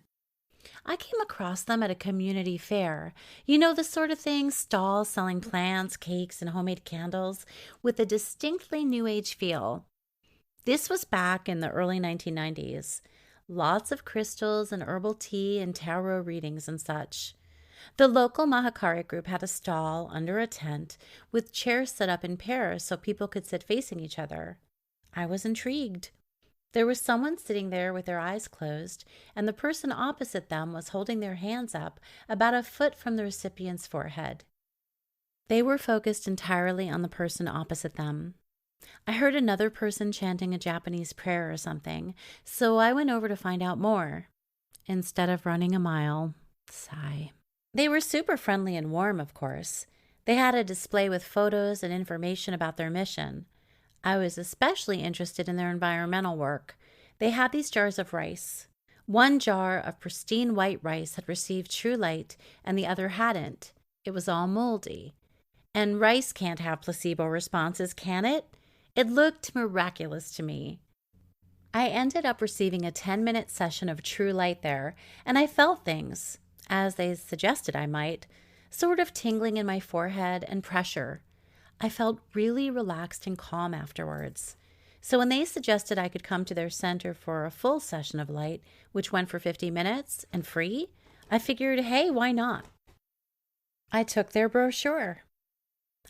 I came across them at a community fair. You know, the sort of thing, stalls selling plants, cakes, and homemade candles with a distinctly new age feel. This was back in the early 1990s. Lots of crystals and herbal tea and tarot readings and such. The local Mahikari group had a stall under a tent with chairs set up in pairs so people could sit facing each other. I was intrigued. There was someone sitting there with their eyes closed, and the person opposite them was holding their hands up about a foot from the recipient's forehead. They were focused entirely on the person opposite them. I heard another person chanting a Japanese prayer or something, so I went over to find out more. Instead of running a mile, sigh. They were super friendly and warm, of course. They had a display with photos and information about their mission. I was especially interested in their environmental work. They had these jars of rice. One jar of pristine white rice had received true light, and the other hadn't. It was all moldy. And rice can't have placebo responses, can it? It looked miraculous to me. I ended up receiving a 10-minute session of true light there, and I felt things, as they suggested I might, sort of tingling in my forehead and pressure. I felt really relaxed and calm afterwards. So when they suggested I could come to their center for a full session of light, which went for 50 minutes and free, I figured, hey, why not? I took their brochure.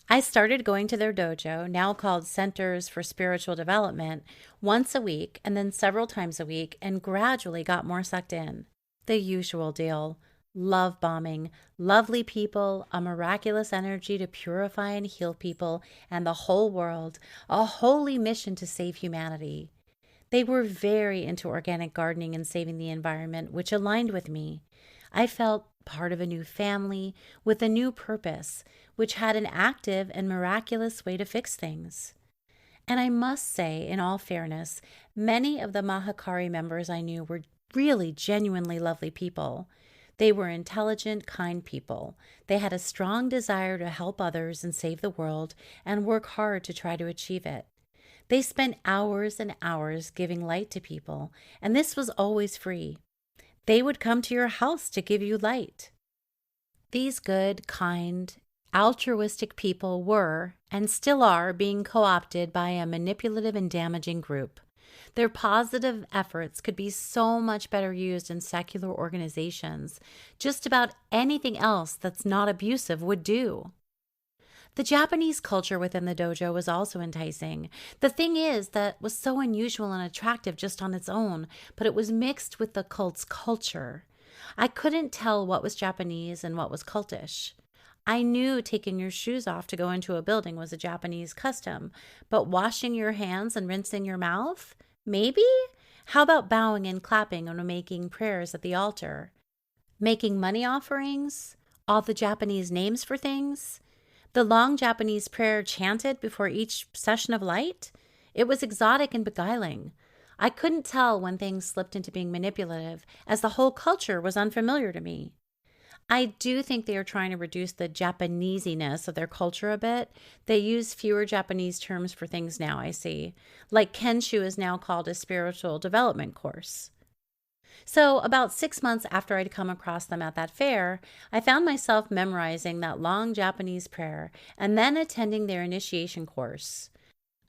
I started going to their dojo, now called Centers for Spiritual Development, once a week and then several times a week, and gradually got more sucked in. The usual deal. Love bombing, lovely people, a miraculous energy to purify and heal people and the whole world, a holy mission to save humanity. They were very into organic gardening and saving the environment, which aligned with me. I felt part of a new family with a new purpose, which had an active and miraculous way to fix things. And I must say, in all fairness, many of the Mahikari members I knew were really genuinely lovely people. They were intelligent, kind people. They had a strong desire to help others and save the world and work hard to try to achieve it. They spent hours and hours giving light to people, and this was always free. They would come to your house to give you light. These good, kind, altruistic people were, and still are, being co-opted by a manipulative and damaging group. Their positive efforts could be so much better used in secular organizations. Just about anything else that's not abusive would do. The Japanese culture within the dojo was also enticing. The thing is that was so unusual and attractive just on its own, but it was mixed with the cult's culture. I couldn't tell what was Japanese and what was cultish. I knew taking your shoes off to go into a building was a Japanese custom, but washing your hands and rinsing your mouth? Maybe? How about bowing and clapping and making prayers at the altar? Making money offerings? All the Japanese names for things? The long Japanese prayer chanted before each session of light? It was exotic and beguiling. I couldn't tell when things slipped into being manipulative, as the whole culture was unfamiliar to me. I do think they are trying to reduce the Japanesiness of their culture a bit. They use fewer Japanese terms for things now, I see. Like Kenshu is now called a spiritual development course. So about 6 months after I'd come across them at that fair, I found myself memorizing that long Japanese prayer and then attending their initiation course.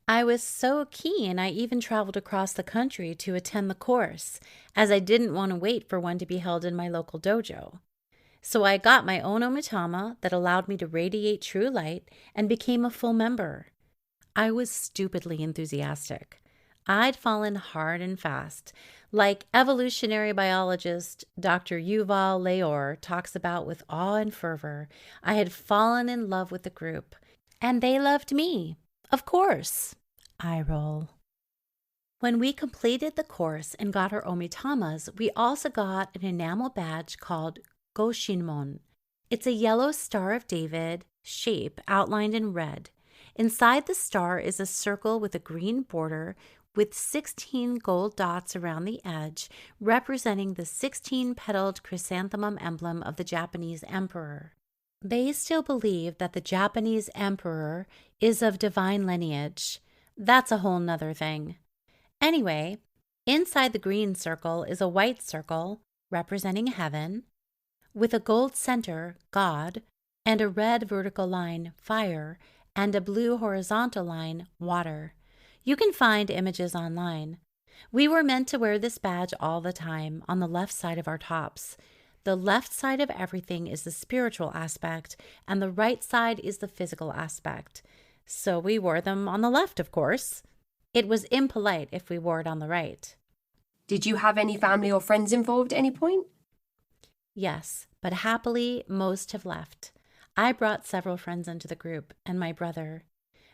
I was so keen I even traveled across the country to attend the course, as I didn't want to wait for one to be held in my local dojo. So I got my own omitama that allowed me to radiate true light and became a full member. I was stupidly enthusiastic. I'd fallen hard and fast, like evolutionary biologist Dr. Yuval Leor talks about with awe and fervor. I had fallen in love with the group, and they loved me. Of course. I roll. When we completed the course and got our omitamas, we also got an enamel badge called Goshinmon. It's a yellow Star of David shape outlined in red. Inside the star is a circle with a green border with 16 gold dots around the edge, representing the 16-petaled chrysanthemum emblem of the Japanese emperor. They still believe that the Japanese emperor is of divine lineage. That's a whole nother thing. Anyway, inside the green circle is a white circle representing heaven, with a gold center, God, and a red vertical line, fire, and a blue horizontal line, water. You can find images online. We were meant to wear this badge all the time on the left side of our tops. The left side of everything is the spiritual aspect, and the right side is the physical aspect. So we wore them on the left, of course. It was impolite if we wore it on the right. Did you have any family or friends involved at any point? Yes, but happily, most have left. I brought several friends into the group, and my brother.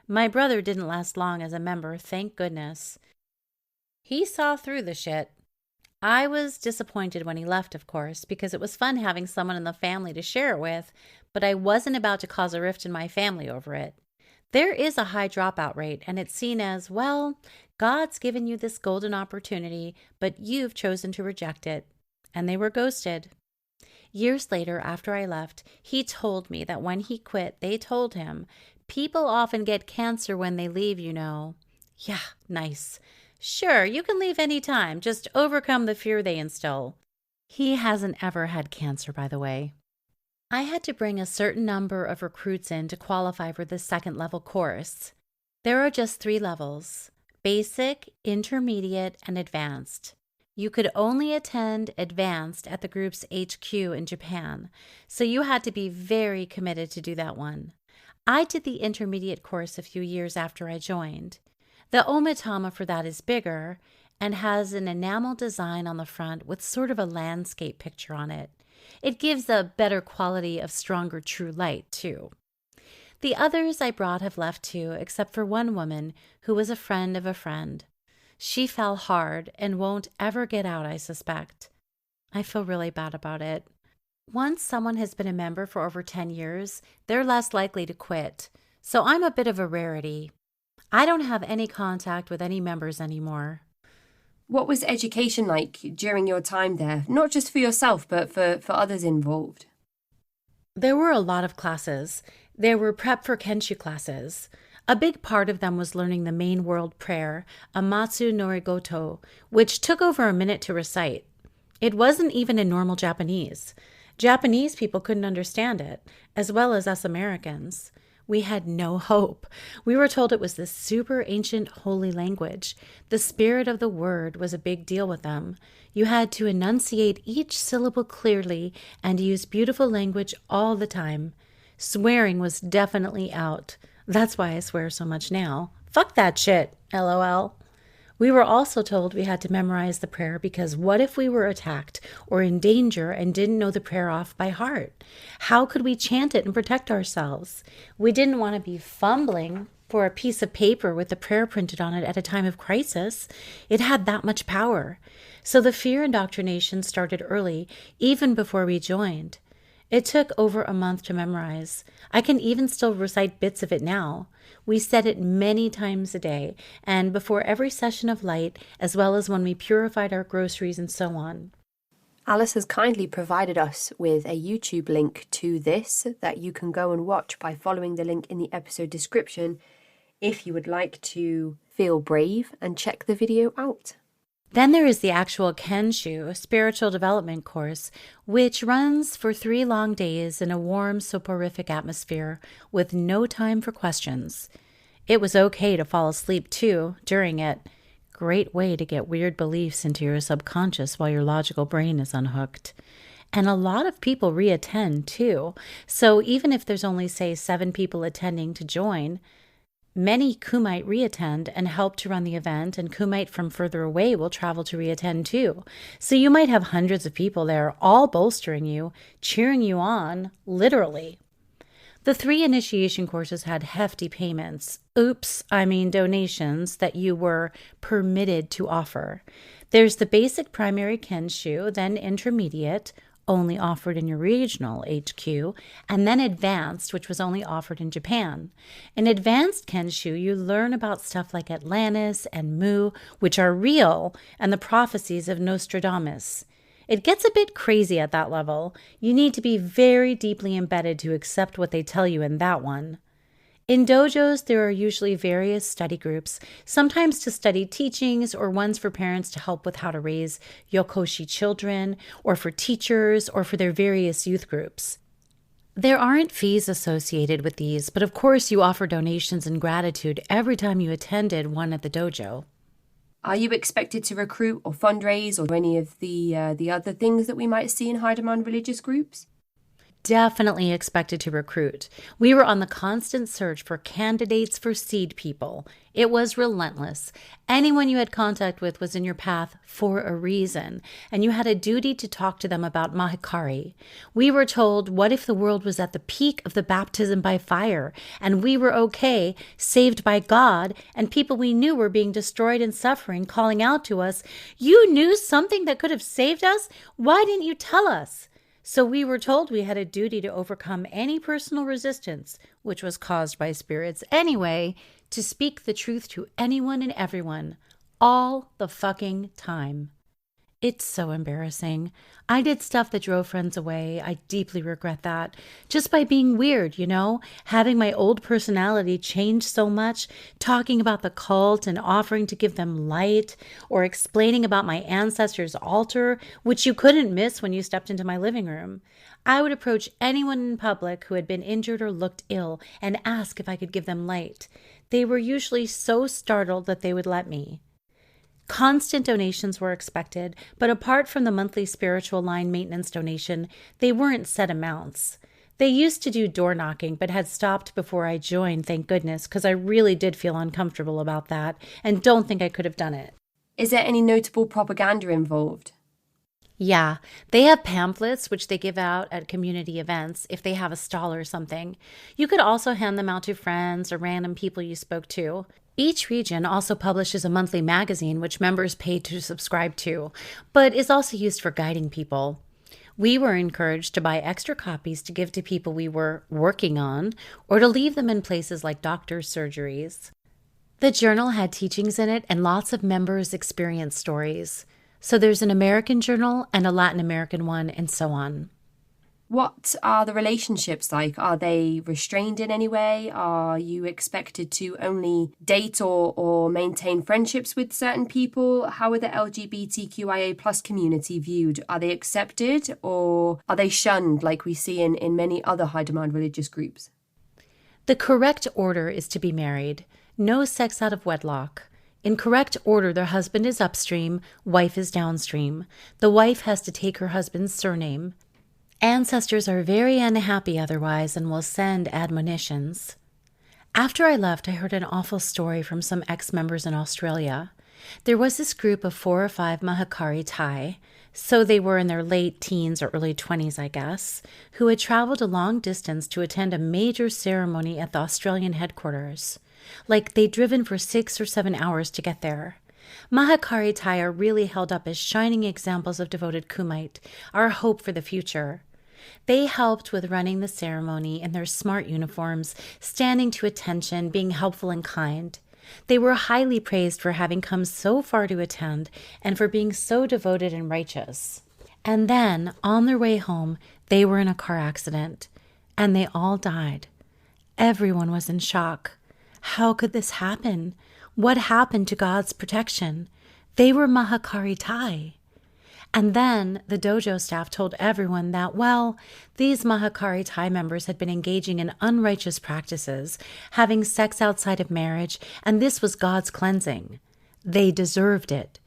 My brother didn't last long as a member, thank goodness. He saw through the shit. I was disappointed when he left, of course, because it was fun having someone in the family to share it with, but I wasn't about to cause a rift in my family over it. There is a high dropout rate, and it's seen as, well, God's given you this golden opportunity, but you've chosen to reject it. And they were ghosted. Years later, after I left, he told me that when he quit, they told him, people often get cancer when they leave, you know. Yeah, nice. Sure, you can leave any time. Just overcome the fear they instill. He hasn't ever had cancer, by the way. I had to bring a certain number of recruits in to qualify for the second level course. There are just 3 levels: basic, intermediate, and advanced. You could only attend advanced at the group's HQ in Japan, so you had to be very committed to do that one. I did the intermediate course a few years after I joined. The omitama for that is bigger and has an enamel design on the front with sort of a landscape picture on it. It gives a better quality of stronger true light, too. The others I brought have left too, except for one woman who was a friend of a friend. She fell hard and won't ever get out, I suspect. I feel really bad about it. Once someone has been a member for over 10 years, they're less likely to quit, so I'm a bit of a rarity. I don't have any contact with any members anymore. What was education like during your time there? Not just for yourself, but for others involved. There were a lot of classes. There were prep for Kenshu classes. A big part of them was learning the main world prayer, Amatsu Norigoto, which took over a minute to recite. It wasn't even in normal Japanese. Japanese people couldn't understand it, as well as us Americans. We had no hope. We were told it was this super ancient holy language. The spirit of the word was a big deal with them. You had to enunciate each syllable clearly and use beautiful language all the time. Swearing was definitely out. That's why I swear so much now. Fuck that shit, LOL. We were also told we had to memorize the prayer because what if we were attacked or in danger and didn't know the prayer off by heart? How could we chant it and protect ourselves? We didn't want to be fumbling for a piece of paper with the prayer printed on it at a time of crisis. It had that much power. So the fear indoctrination started early, even before we joined. It took over a month to memorize. I can even still recite bits of it now. We said it many times a day, and before every session of light, as well as when we purified our groceries and so on. Alice has kindly provided us with a YouTube link to this that you can go and watch by following the link in the episode description if you would like to feel brave and check the video out. Then there is the actual Kenshu, spiritual development course, which runs for 3 long days in a warm, soporific atmosphere with no time for questions. It was okay to fall asleep too during it. Great way to get weird beliefs into your subconscious while your logical brain is unhooked. And a lot of people reattend too. So even if there's only, say, 7 people attending to join, many kumite reattend and help to run the event, and kumite from further away will travel to reattend too. So you might have hundreds of people there, all bolstering you, cheering you on, literally. The 3 initiation courses had hefty payments. Donations that you were permitted to offer. There's the basic primary Kenshu, then intermediate, only offered in your regional HQ, and then advanced, which was only offered in Japan. In advanced Kenshu, you learn about stuff like Atlantis and Mu, which are real, and the prophecies of Nostradamus. It gets a bit crazy at that level. You need to be very deeply embedded to accept what they tell you in that one. In dojos, there are usually various study groups, sometimes to study teachings or ones for parents to help with how to raise yokoshi children, or for teachers, or for their various youth groups. There aren't fees associated with these, but of course you offer donations and gratitude every time you attended one at the dojo. Are you expected to recruit or fundraise or any of the other things that we might see in high-demand religious groups? Definitely expected to recruit. We were on the constant search for candidates for seed people. It was relentless. Anyone you had contact with was in your path for a reason, and you had a duty to talk to them about Mahikari. We were told, what if the world was at the peak of the baptism by fire, and we were okay, saved by God, and people we knew were being destroyed and suffering, calling out to us, "You knew something that could have saved us? Why didn't you tell us?" So we were told we had a duty to overcome any personal resistance, which was caused by spirits anyway, to speak the truth to anyone and everyone, all the fucking time. It's so embarrassing. I did stuff that drove friends away. I deeply regret that. Just by being weird, having my old personality change so much, talking about the cult and offering to give them light, or explaining about my ancestors' altar, which you couldn't miss when you stepped into my living room. I would approach anyone in public who had been injured or looked ill and ask if I could give them light. They were usually so startled that they would let me. Constant donations were expected, but apart from the monthly spiritual line maintenance donation, they weren't set amounts. They used to do door knocking, but had stopped before I joined, thank goodness, because I really did feel uncomfortable about that and don't think I could have done it. Is there any notable propaganda involved? Yeah, they have pamphlets which they give out at community events if they have a stall or something. You could also hand them out to friends or random people you spoke to. Each region also publishes a monthly magazine which members pay to subscribe to, but is also used for guiding people. We were encouraged to buy extra copies to give to people we were working on, or to leave them in places like doctors' surgeries. The journal had teachings in it and lots of members' experience stories. So there's an American journal and a Latin American one, and so on. What are the relationships like? Are they restrained in any way? Are you expected to only date or maintain friendships with certain people? How are the LGBTQIA plus community viewed? Are they accepted or are they shunned like we see in many other high demand religious groups? The correct order is to be married. No sex out of wedlock. In correct order, the husband is upstream, wife is downstream. The wife has to take her husband's surname. Ancestors are very unhappy otherwise and will send admonitions. After I left, I heard an awful story from some ex-members in Australia. There was this group of 4 or 5 Mahikari Thai, so they were in their late teens or early 20s, I guess, who had traveled a long distance to attend a major ceremony at the Australian headquarters. Like they'd driven for 6 or 7 hours to get there. Mahikari Thai are really held up as shining examples of devoted Kumite, our hope for the future. They helped with running the ceremony in their smart uniforms, standing to attention, being helpful and kind. They were highly praised for having come so far to attend and for being so devoted and righteous. And then, on their way home, they were in a car accident, and they all died. Everyone was in shock. How could this happen? What happened to God's protection? They were Mahikari Thai. And then the dojo staff told everyone that, well, these Mahikari Thai members had been engaging in unrighteous practices, having sex outside of marriage, and this was God's cleansing. They deserved it.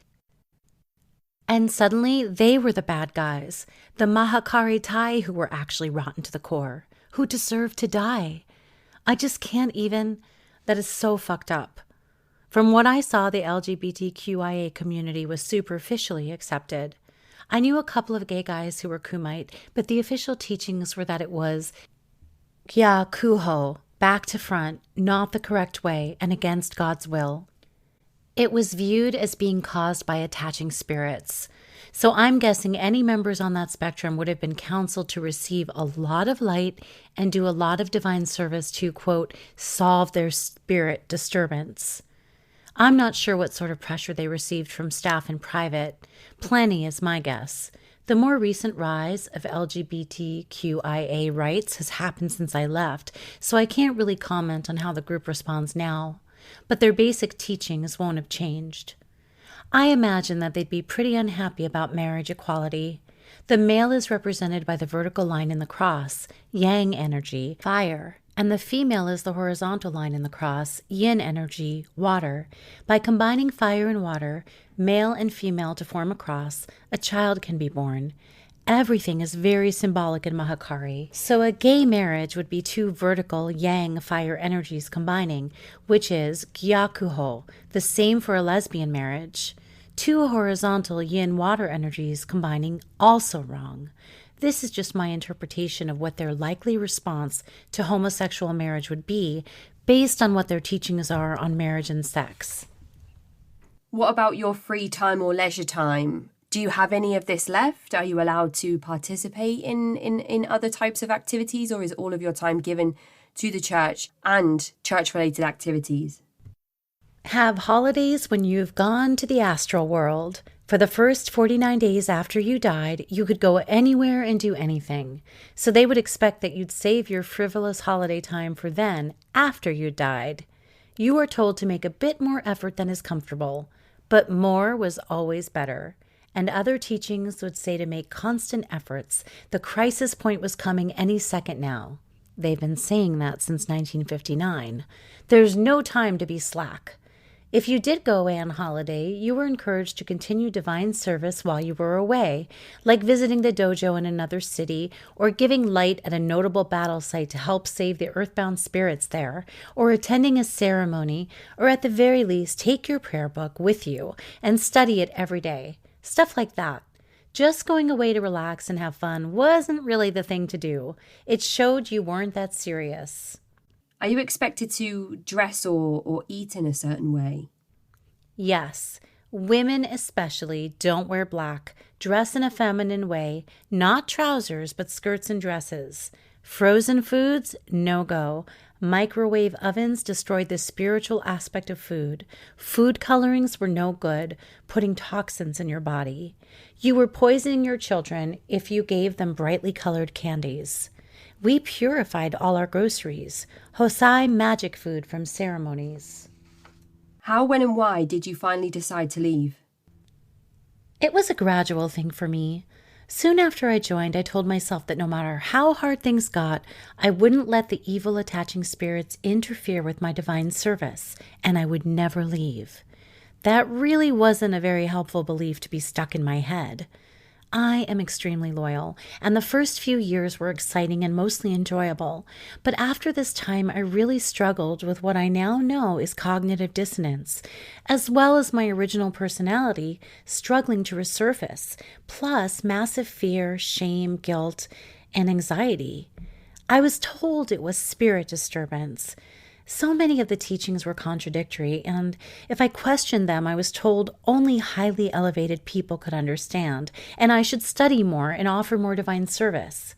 And suddenly they were the bad guys, the Mahikari Thai who were actually rotten to the core, who deserved to die. I just can't even. That is so fucked up. From what I saw, the LGBTQIA community was superficially accepted. I knew a couple of gay guys who were Kumite, but the official teachings were that it was Kya Kuho, back to front, not the correct way, and against God's will. It was viewed as being caused by attaching spirits. So I'm guessing any members on that spectrum would have been counseled to receive a lot of light and do a lot of divine service to, quote, solve their spirit disturbance. I'm not sure what sort of pressure they received from staff in private. Plenty is my guess. The more recent rise of LGBTQIA rights has happened since I left, so I can't really comment on how the group responds now. But their basic teachings won't have changed. I imagine that they'd be pretty unhappy about marriage equality. The male is represented by the vertical line in the cross, yang energy, fire, and the female is the horizontal line in the cross, yin energy, water. By combining fire and water, male and female to form a cross, a child can be born. Everything is very symbolic in Mahikari. So a gay marriage would be 2 vertical yang fire energies combining, which is gyakuho, the same for a lesbian marriage. 2 horizontal yin water energies combining, also wrong. This is just my interpretation of what their likely response to homosexual marriage would be based on what their teachings are on marriage and sex. What about your free time or leisure time? Do you have any of this left? Are you allowed to participate in other types of activities, or is all of your time given to the church and church-related activities? Have holidays when you've gone to the astral world. For the first 49 days after you died, you could go anywhere and do anything. So they would expect that you'd save your frivolous holiday time for then, after you died. You are told to make a bit more effort than is comfortable, but more was always better. And other teachings would say to make constant efforts. The crisis point was coming any second now. They've been saying that since 1959. There's no time to be slack. If you did go away on holiday, you were encouraged to continue divine service while you were away, like visiting the dojo in another city, or giving light at a notable battle site to help save the earthbound spirits there, or attending a ceremony, or at the very least take your prayer book with you and study it every day. Stuff like that. Just going away to relax and have fun wasn't really the thing to do. It showed you weren't that serious. Are you expected to dress or eat in a certain way? Yes. Women especially don't wear black. Dress in a feminine way. Not trousers, but skirts and dresses. Frozen foods, no go. Microwave ovens destroyed the spiritual aspect of food. Food colorings were no good, putting toxins in your body. You were poisoning your children if you gave them brightly colored candies. We purified all our groceries. Hosai magic food from ceremonies. How, when, and why did you finally decide to leave? It was a gradual thing for me. Soon after I joined, I told myself that no matter how hard things got, I wouldn't let the evil attaching spirits interfere with my divine service, and I would never leave. That really wasn't a very helpful belief to be stuck in my head. I am extremely loyal, and the first few years were exciting and mostly enjoyable. But after this time, I really struggled with what I now know is cognitive dissonance, as well as my original personality struggling to resurface, plus massive fear, shame, guilt, and anxiety. I was told it was spirit disturbance. So many of the teachings were contradictory, and if I questioned them, I was told only highly elevated people could understand, and I should study more and offer more divine service.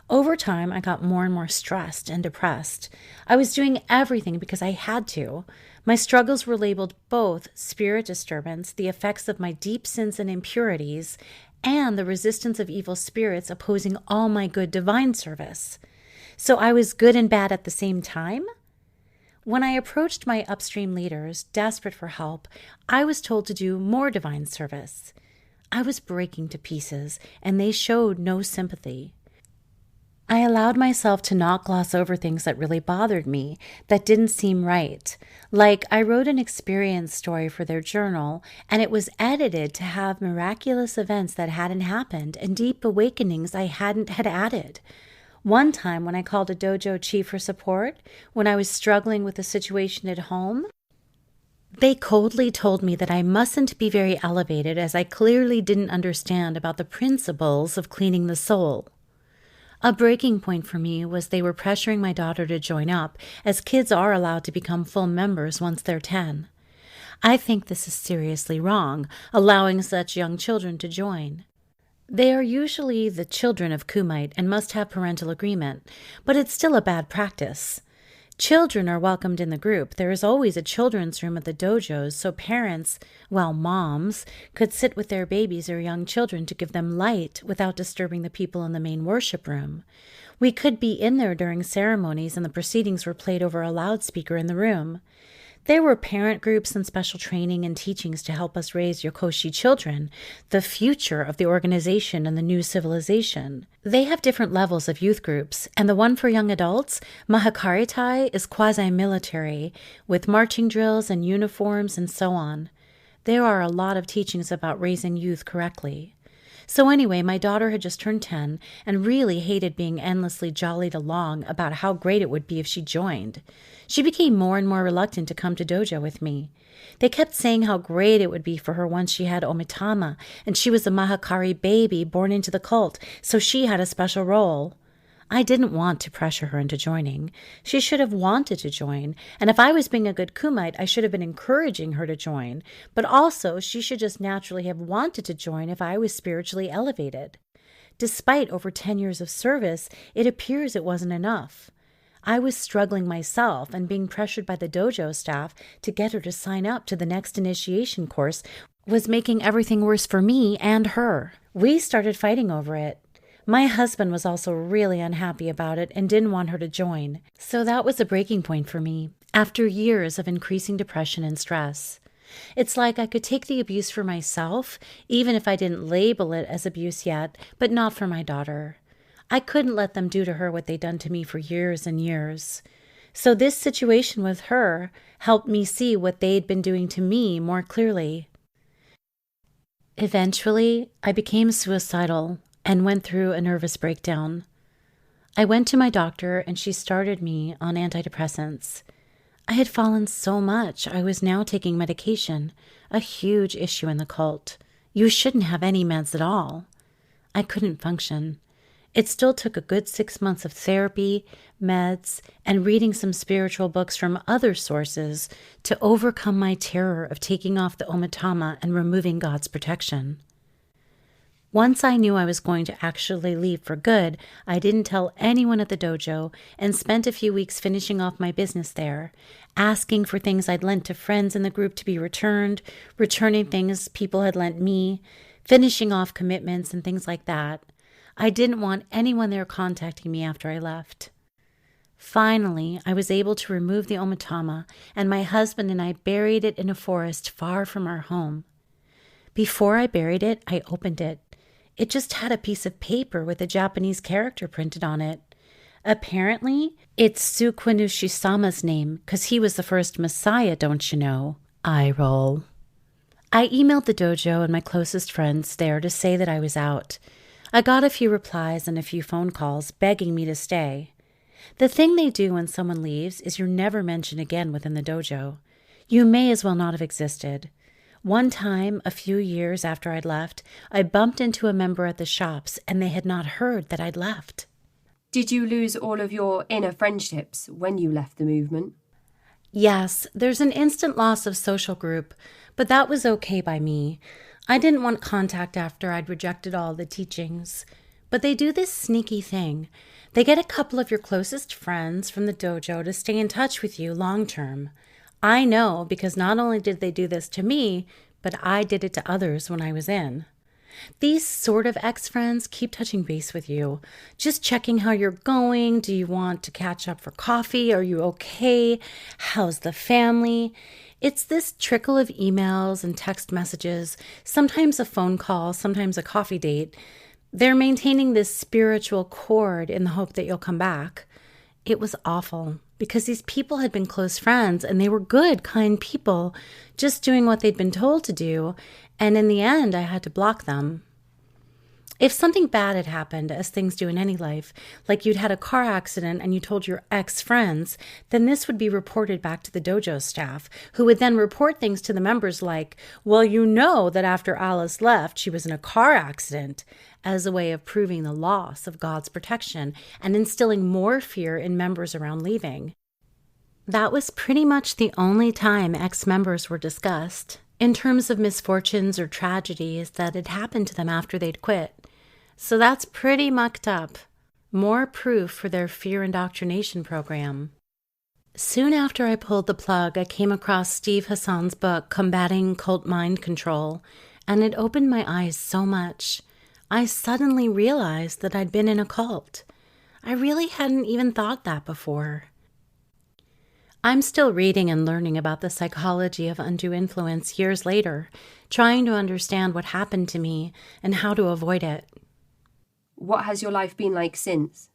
Over time, I got more and more stressed and depressed. I was doing everything because I had to. My struggles were labeled both spirit disturbance, the effects of my deep sins and impurities, and the resistance of evil spirits opposing all my good divine service. So I was good and bad at the same time? When I approached my upstream leaders, desperate for help, I was told to do more divine service. I was breaking to pieces, and they showed no sympathy. I allowed myself to not gloss over things that really bothered me, that didn't seem right. Like, I wrote an experience story for their journal, and it was edited to have miraculous events that hadn't happened and deep awakenings I hadn't had added. One time when I called a dojo chief for support, when I was struggling with a situation at home, they coldly told me that I mustn't be very elevated as I clearly didn't understand about the principles of cleaning the soul. A breaking point for me was they were pressuring my daughter to join up, as kids are allowed to become full members once they're 10. I think this is seriously wrong, allowing such young children to join. They are usually the children of Kumite and must have parental agreement, but it's still a bad practice. Children are welcomed in the group. There is always a children's room at the dojos, so parents, well, moms, could sit with their babies or young children to give them light without disturbing the people in the main worship room. We could be in there during ceremonies, and the proceedings were played over a loudspeaker in the room. There were parent groups and special training and teachings to help us raise Yokoshi children, the future of the organization and the new civilization. They have different levels of youth groups, and the one for young adults, Mahikari Tai, is quasi-military, with marching drills and uniforms and so on. There are a lot of teachings about raising youth correctly. So anyway, my daughter had just turned 10 and really hated being endlessly jollied along about how great it would be if she joined. She became more and more reluctant to come to dojo with me. They kept saying how great it would be for her once she had omitama, and she was a Mahikari baby born into the cult, so she had a special role. I didn't want to pressure her into joining. She should have wanted to join, and if I was being a good Kumite, I should have been encouraging her to join, but also she should just naturally have wanted to join if I was spiritually elevated. Despite over 10 years of service, it appears it wasn't enough. I was struggling myself and being pressured by the dojo staff to get her to sign up to the next initiation course was making everything worse for me and her. We started fighting over it. My husband was also really unhappy about it and didn't want her to join. So that was a breaking point for me, after years of increasing depression and stress. It's like I could take the abuse for myself, even if I didn't label it as abuse yet, but not for my daughter. I couldn't let them do to her what they'd done to me for years and years. So this situation with her helped me see what they'd been doing to me more clearly. Eventually, I became suicidal and went through a nervous breakdown. I went to my doctor and she started me on antidepressants. I had fallen so much I was now taking medication, a huge issue in the cult. You shouldn't have any meds at all. I couldn't function. It still took a good 6 months of therapy, meds, and reading some spiritual books from other sources to overcome my terror of taking off the omitama and removing God's protection. Once I knew I was going to actually leave for good, I didn't tell anyone at the dojo and spent a few weeks finishing off my business there, asking for things I'd lent to friends in the group to be returned, returning things people had lent me, finishing off commitments and things like that. I didn't want anyone there contacting me after I left. Finally, I was able to remove the omatama, and my husband and I buried it in a forest far from our home. Before I buried it, I opened it. It just had a piece of paper with a Japanese character printed on it. Apparently, it's Sukyo-sama's name, because he was the first Messiah, don't you know? Eye roll. I emailed the dojo and my closest friends there to say that I was out. I got a few replies and a few phone calls begging me to stay. The thing they do when someone leaves is you're never mentioned again within the dojo. You may as well not have existed. One time, a few years after I'd left, I bumped into a member at the shops and they had not heard that I'd left. Did you lose all of your inner friendships when you left the movement? Yes, there's an instant loss of social group, but that was okay by me. I didn't want contact after I'd rejected all the teachings. But they do this sneaky thing. They get a couple of your closest friends from the dojo to stay in touch with you long term. I know because not only did they do this to me, but I did it to others when I was in. These sort of ex-friends keep touching base with you, just checking how you're going. Do you want to catch up for coffee? Are you okay? How's the family? It's this trickle of emails and text messages, sometimes a phone call, sometimes a coffee date. They're maintaining this spiritual cord in the hope that you'll come back. It was awful because these people had been close friends and they were good, kind people, just doing what they'd been told to do. And in the end, I had to block them. If something bad had happened, as things do in any life, like you'd had a car accident and you told your ex-friends, then this would be reported back to the dojo staff, who would then report things to the members like, well, you know that after Alice left, she was in a car accident, as a way of proving the loss of God's protection and instilling more fear in members around leaving. That was pretty much the only time ex-members were discussed, in terms of misfortunes or tragedies that had happened to them after they'd quit. So that's pretty mucked up. More proof for their fear indoctrination program. Soon after I pulled the plug, I came across Steve Hassan's book, Combating Cult Mind Control, and it opened my eyes so much. I suddenly realized that I'd been in a cult. I really hadn't even thought that before. I'm still reading and learning about the psychology of undue influence years later, trying to understand what happened to me and how to avoid it. What has your life been like since?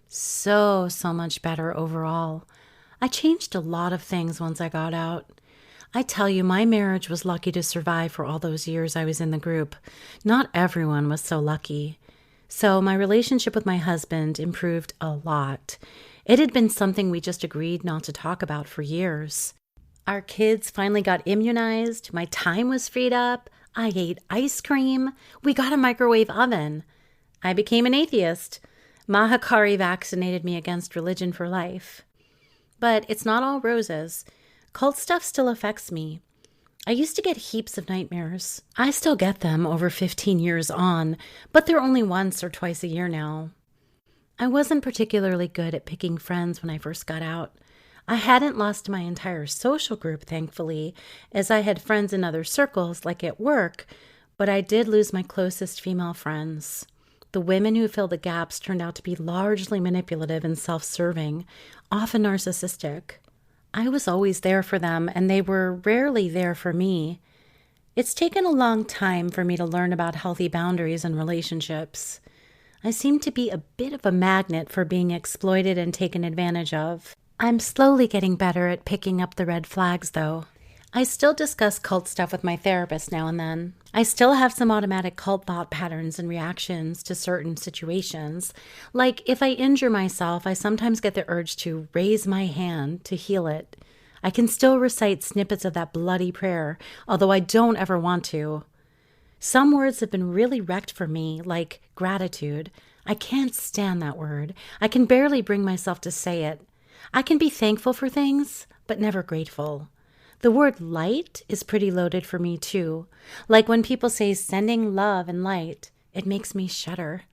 So much better overall. I changed a lot of things once I got out. I tell you, my marriage was lucky to survive for all those years I was in the group. Not everyone was so lucky. So my relationship with my husband improved a lot. It had been something we just agreed not to talk about for years. Our kids finally got immunized. My time was freed up. I ate ice cream. We got a microwave oven. I became an atheist. Mahikari vaccinated me against religion for life. But it's not all roses. Cult stuff still affects me. I used to get heaps of nightmares. I still get them over 15 years on, but they're only once or twice a year now. I wasn't particularly good at picking friends when I first got out. I hadn't lost my entire social group, thankfully, as I had friends in other circles, like at work, but I did lose my closest female friends. The women who filled the gaps turned out to be largely manipulative and self-serving, often narcissistic. I was always there for them, and they were rarely there for me. It's taken a long time for me to learn about healthy boundaries in relationships. I seem to be a bit of a magnet for being exploited and taken advantage of. I'm slowly getting better at picking up the red flags, though. I still discuss cult stuff with my therapist now and then. I still have some automatic cult thought patterns and reactions to certain situations. Like if I injure myself, I sometimes get the urge to raise my hand to heal it. I can still recite snippets of that bloody prayer, although I don't ever want to. Some words have been really wrecked for me, like gratitude. I can't stand that word. I can barely bring myself to say it. I can be thankful for things, but never grateful. The word light is pretty loaded for me too. Like when people say sending love and light, It makes me shudder.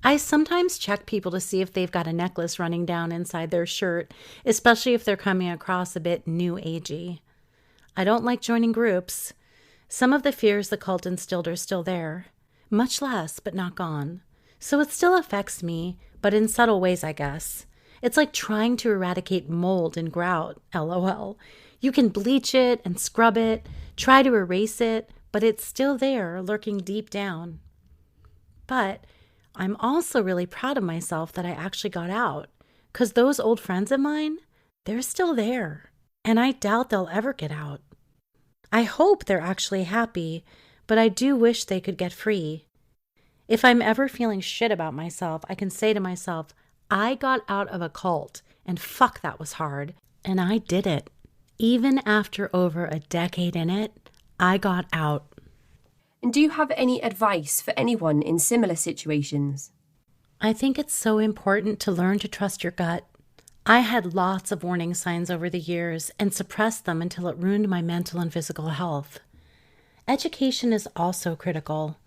I sometimes check people to see if they've got a necklace running down inside their shirt, especially if they're coming across a bit new agey. I don't like joining groups. Some of the fears the cult instilled are still there. Much less, but not gone. So it still affects me, but in subtle ways, I guess. It's like trying to eradicate mold and grout, LOL. You can bleach it and scrub it, try to erase it, but it's still there, lurking deep down. But I'm also really proud of myself that I actually got out, because those old friends of mine, they're still there, and I doubt they'll ever get out. I hope they're actually happy, but I do wish they could get free. If I'm ever feeling shit about myself, I can say to myself, I got out of a cult, and fuck, that was hard, and I did it. Even after over a decade in it, I got out. And do you have any advice for anyone in similar situations? I think it's so important to learn to trust your gut. I had lots of warning signs over the years and suppressed them until it ruined my mental and physical health. Education is also critical.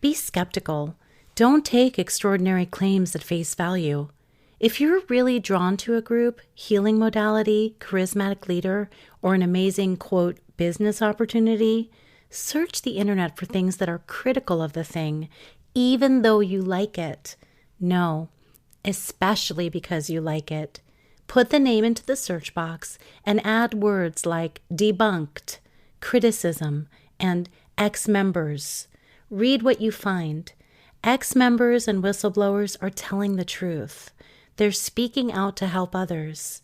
Be skeptical. Don't take extraordinary claims at face value. If you're really drawn to a group, healing modality, charismatic leader, or an amazing, quote, business opportunity, search the internet for things that are critical of the thing, even though you like it. No, especially because you like it. Put the name into the search box and add words like debunked, criticism, and ex-members. Read what you find. Ex-members and whistleblowers are telling the truth. They're speaking out to help others.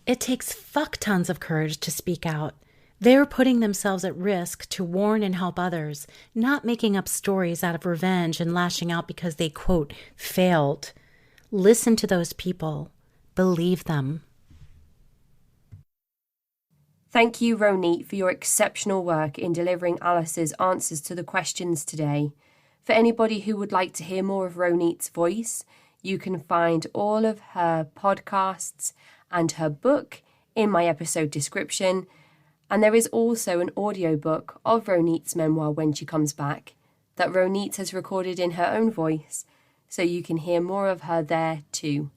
It takes fuck tons of courage to speak out. They're putting themselves at risk to warn and help others, not making up stories out of revenge and lashing out because they, quote, failed. Listen to those people. Believe them. Thank you, Ronit, for your exceptional work in delivering Alice's answers to the questions today. For anybody who would like to hear more of Ronit's voice, you can find all of her podcasts and her book in my episode description. And there is also an audiobook of Ronit's memoir When She Comes Back that Ronit has recorded in her own voice, so you can hear more of her there too.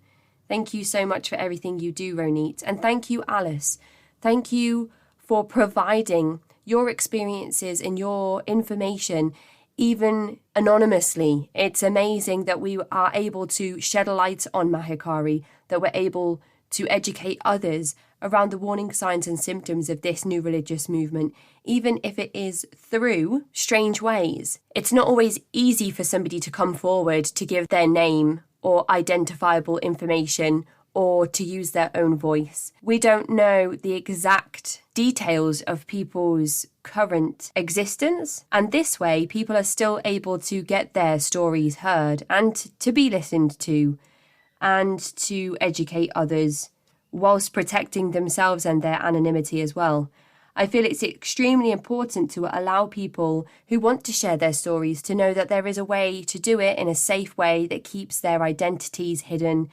Thank you so much for everything you do, Ronit. And thank you, Alice. Thank you for providing your experiences and your information, even anonymously. It's amazing that we are able to shed a light on Mahikari, that we're able to educate others around the warning signs and symptoms of this new religious movement, even if it is through strange ways. It's not always easy for somebody to come forward to give their name or identifiable information or to use their own voice. We don't know the exact details of people's current existence, and this way people are still able to get their stories heard and to be listened to and to educate others whilst protecting themselves and their anonymity as well. I feel it's extremely important to allow people who want to share their stories to know that there is a way to do it in a safe way that keeps their identities hidden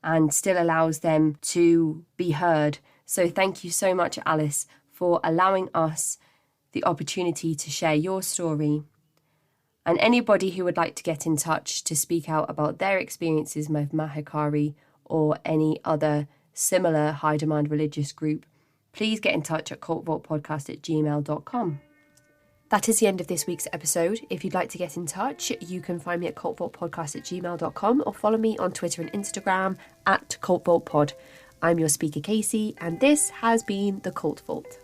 and still allows them to be heard. So thank you so much, Alice, for allowing us the opportunity to share your story. And anybody who would like to get in touch to speak out about their experiences with Mahikari or any other similar high-demand religious group, please get in touch at cultvaultpodcast@gmail.com. That is the end of this week's episode. If you'd like to get in touch, you can find me at cultvaultpodcast@gmail.com or follow me on Twitter and Instagram at cultvaultpod. I'm your speaker, Casey, and this has been The Cult Vault.